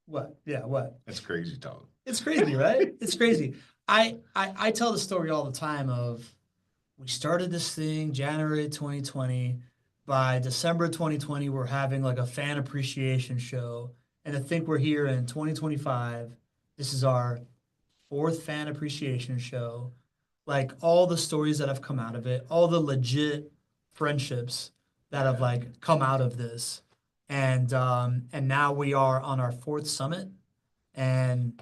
Speaker 3: what? Yeah, what?
Speaker 1: That's crazy talk.
Speaker 3: It's crazy, right? It's crazy. I tell the story all the time of we started this thing January 2020. By December 2020, we're having like a fan appreciation show. And to think we're here in 2025, this is our 4th fan appreciation show. Like all the stories that have come out of it, all the legit friendships that have like come out of this. And now we are on our 4th summit and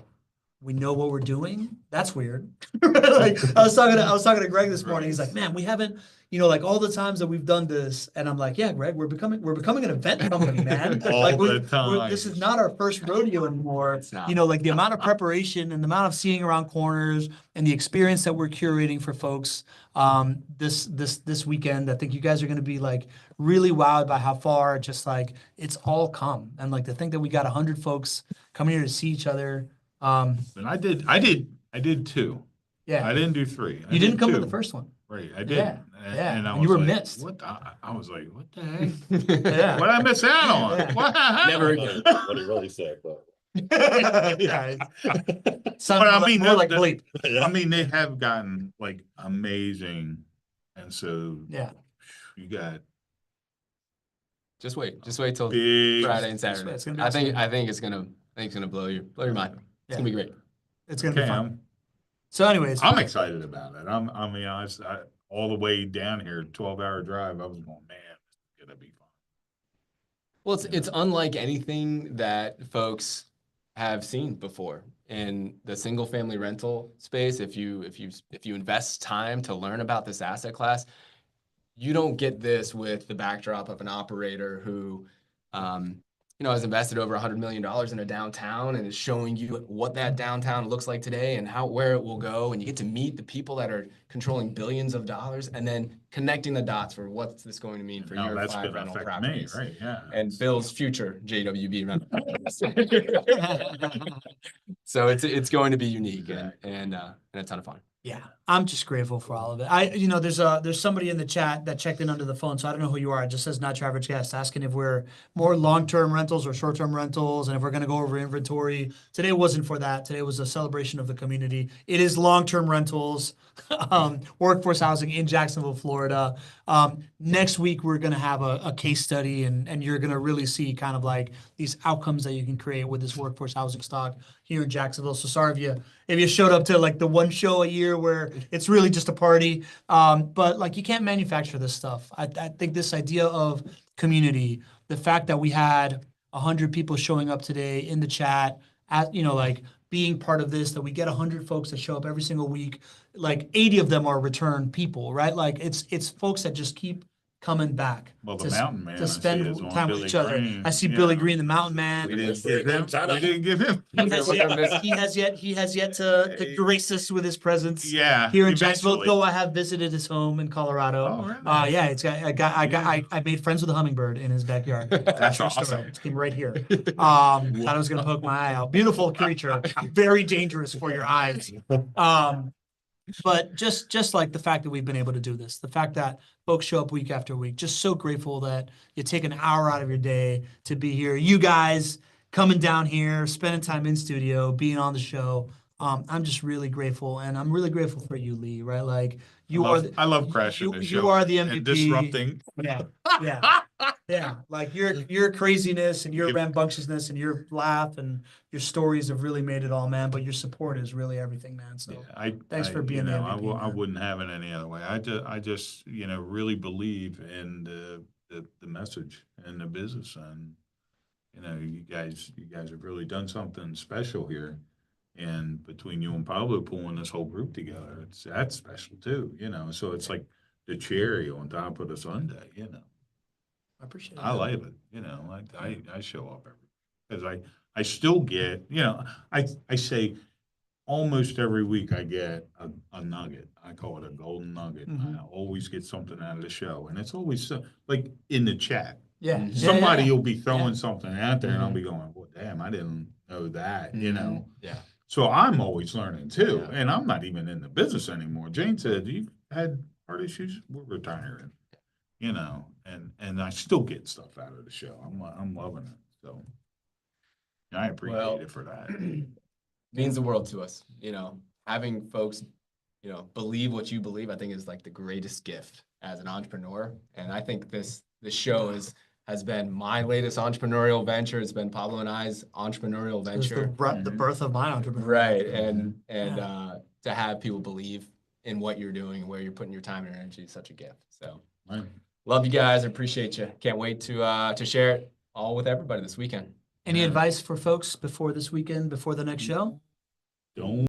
Speaker 3: we know what we're doing. That's weird. Like I was talking to Greg this morning. He's like, man, we haven't, you know, like all the times that we've done this, and I'm like, yeah, Greg, we're becoming an event company, man.
Speaker 1: All
Speaker 3: Like
Speaker 1: the time.
Speaker 3: this is not our first rodeo anymore.
Speaker 2: It's not.
Speaker 3: You know, like the amount of preparation and the amount of seeing around corners and the experience that we're curating for folks this weekend. I think you guys are going to be like really wowed by how far just like it's all come, and like to think that we got 100 folks coming here to see each other.
Speaker 1: And I did 2.
Speaker 3: Yeah,
Speaker 1: I didn't do 3. I
Speaker 3: you didn't
Speaker 1: did
Speaker 3: come to
Speaker 1: 2.
Speaker 3: the first one.
Speaker 1: Right, I did.
Speaker 3: Yeah,
Speaker 1: And,
Speaker 3: yeah,
Speaker 1: and I
Speaker 3: and
Speaker 1: was
Speaker 3: you were
Speaker 1: like,
Speaker 3: missed.
Speaker 1: What I was like, what the heck?
Speaker 3: Yeah.
Speaker 1: What I miss out on?
Speaker 3: Yeah.
Speaker 1: What?
Speaker 2: Never
Speaker 5: What he really said, but.
Speaker 3: Yeah. Sounds
Speaker 1: But I mean,
Speaker 3: more like
Speaker 1: the-
Speaker 3: bleep.
Speaker 1: I mean, they have gotten like amazing, and so
Speaker 3: Yeah.
Speaker 1: you got
Speaker 2: Just wait till
Speaker 1: big.
Speaker 2: Friday and Saturday.
Speaker 3: It's gonna be
Speaker 2: I think it's gonna blow your mind. It's
Speaker 3: Yeah.
Speaker 2: gonna be great.
Speaker 3: It's gonna be
Speaker 1: Okay,
Speaker 3: fun. So, anyways,
Speaker 1: I'm excited about it. I mean, all the way down here, 12-hour drive. I was going, man, it's gonna be fun.
Speaker 2: Well, it's unlike anything that folks have seen before in the single family rental space. If you invest time to learn about this asset class, you don't get this with the backdrop of an operator who you know, has invested over $100 million in a downtown and is showing you what that downtown looks like today and where it will go. And you get to meet the people that are controlling billions of dollars and then connecting the dots for what's this going to mean for
Speaker 1: Now
Speaker 2: your
Speaker 1: that's
Speaker 2: 5
Speaker 1: gonna
Speaker 2: rental
Speaker 1: affect me,
Speaker 2: properties.
Speaker 1: right? Yeah.
Speaker 2: And Bill's future JWB rental properties. So it's going to be unique and a ton of fun.
Speaker 3: yeah, I'm just grateful for all of it. You know, there's somebody in the chat that checked in under the phone, so I don't know who you are. It just says not your average guest, asking if we're more long-term rentals or short-term rentals, and if we're going to go over inventory. Today wasn't for that. Today was a celebration of the community. It is long-term rentals, workforce housing in Jacksonville, Florida. Next week we're going to have a case study, and you're going to really see kind of like these outcomes that you can create with this workforce housing stock here in Jacksonville. So sorry if you showed up to like the one show a year where it's really just a party. But like you can't manufacture this stuff. I think this idea of community, the fact that we had 100 people showing up today in the chat, you know, like being part of this, that we get 100 folks that show up every single week, like 80 of them are return people, right? Like it's folks that just keep coming back
Speaker 1: Well,
Speaker 3: to
Speaker 1: the
Speaker 3: s-
Speaker 1: mountain man,
Speaker 3: to
Speaker 1: I see
Speaker 3: spend
Speaker 1: is on
Speaker 3: time with
Speaker 1: Billy
Speaker 3: each other.
Speaker 1: Green,
Speaker 3: I see
Speaker 1: you
Speaker 3: Billy
Speaker 1: know.
Speaker 3: Green, the mountain man.
Speaker 1: We didn't give him, we didn't give him.
Speaker 3: He has yet to grace us with his presence
Speaker 1: Yeah,
Speaker 3: here in Jacksonville.
Speaker 1: eventually.
Speaker 3: Though I have visited his home in Colorado.
Speaker 1: Oh, really?
Speaker 3: Yeah, it's got I made friends with a hummingbird in his backyard.
Speaker 1: That's
Speaker 3: True story.
Speaker 1: awesome.
Speaker 3: It came right here. Thought I was gonna poke my eye out. Beautiful creature, very dangerous for your eyes. But just like the fact that we've been able to do this, the fact that folks show up week after week, just so grateful that you take an hour out of your day to be here. You guys coming down here, spending time in studio, being on the show. I'm just really grateful, and I'm really grateful for you, Lee. Right, like you are.
Speaker 1: I love crashing the
Speaker 3: You
Speaker 1: show
Speaker 3: are the
Speaker 1: and
Speaker 3: MVP.
Speaker 1: disrupting.
Speaker 3: Yeah, yeah, yeah. Like your craziness and your
Speaker 1: Yep.
Speaker 3: rambunctiousness and your laugh and your stories have really made it all, man. But your support is really everything, man. So
Speaker 1: Yeah,
Speaker 3: thanks for being the
Speaker 1: I
Speaker 3: MVP,
Speaker 1: I
Speaker 3: man.
Speaker 1: wouldn't have it any other way. I just, really believe in the message and the business, and, you guys have really done something special here. And between you and Pablo pulling this whole group together, that's special too, so it's like the cherry on top of the sundae,
Speaker 3: I appreciate it.
Speaker 1: I like it, I show up because I still get, I say almost every week I get a nugget. I call it a golden nugget.
Speaker 3: Mhm.
Speaker 1: I always get something out of the show, and it's always like in the chat.
Speaker 3: Yeah.
Speaker 2: Mhm.
Speaker 1: Somebody
Speaker 3: Yeah.
Speaker 1: will be throwing
Speaker 3: Yeah.
Speaker 1: something out there, and I'll
Speaker 2: Mhm.
Speaker 1: be going, "Well, damn, I didn't know that,"
Speaker 2: Yeah.
Speaker 1: So I'm always learning too,
Speaker 2: Yeah.
Speaker 1: and I'm not even in the business anymore. Jane said, "You've had heart issues. We're retiring," and I still get stuff out of the show. I'm loving it. So I appreciate
Speaker 2: Well,
Speaker 1: it for that.
Speaker 2: means the world to us, having folks, believe what you believe, I think is like the greatest gift as an entrepreneur. And I think this show has been my latest entrepreneurial venture. It's been Pablo and I's entrepreneurial
Speaker 3: It was
Speaker 2: venture.
Speaker 3: the birth of my entrepreneur.
Speaker 2: Right. And
Speaker 3: Yeah.
Speaker 2: to have people believe in what you're doing and where you're putting your time and energy is such a gift. So
Speaker 1: Right.
Speaker 2: love you guys. Appreciate you. Can't wait to share it all with everybody this weekend.
Speaker 3: Any
Speaker 1: Yeah.
Speaker 3: advice for folks before this weekend, before the next show?
Speaker 1: Don't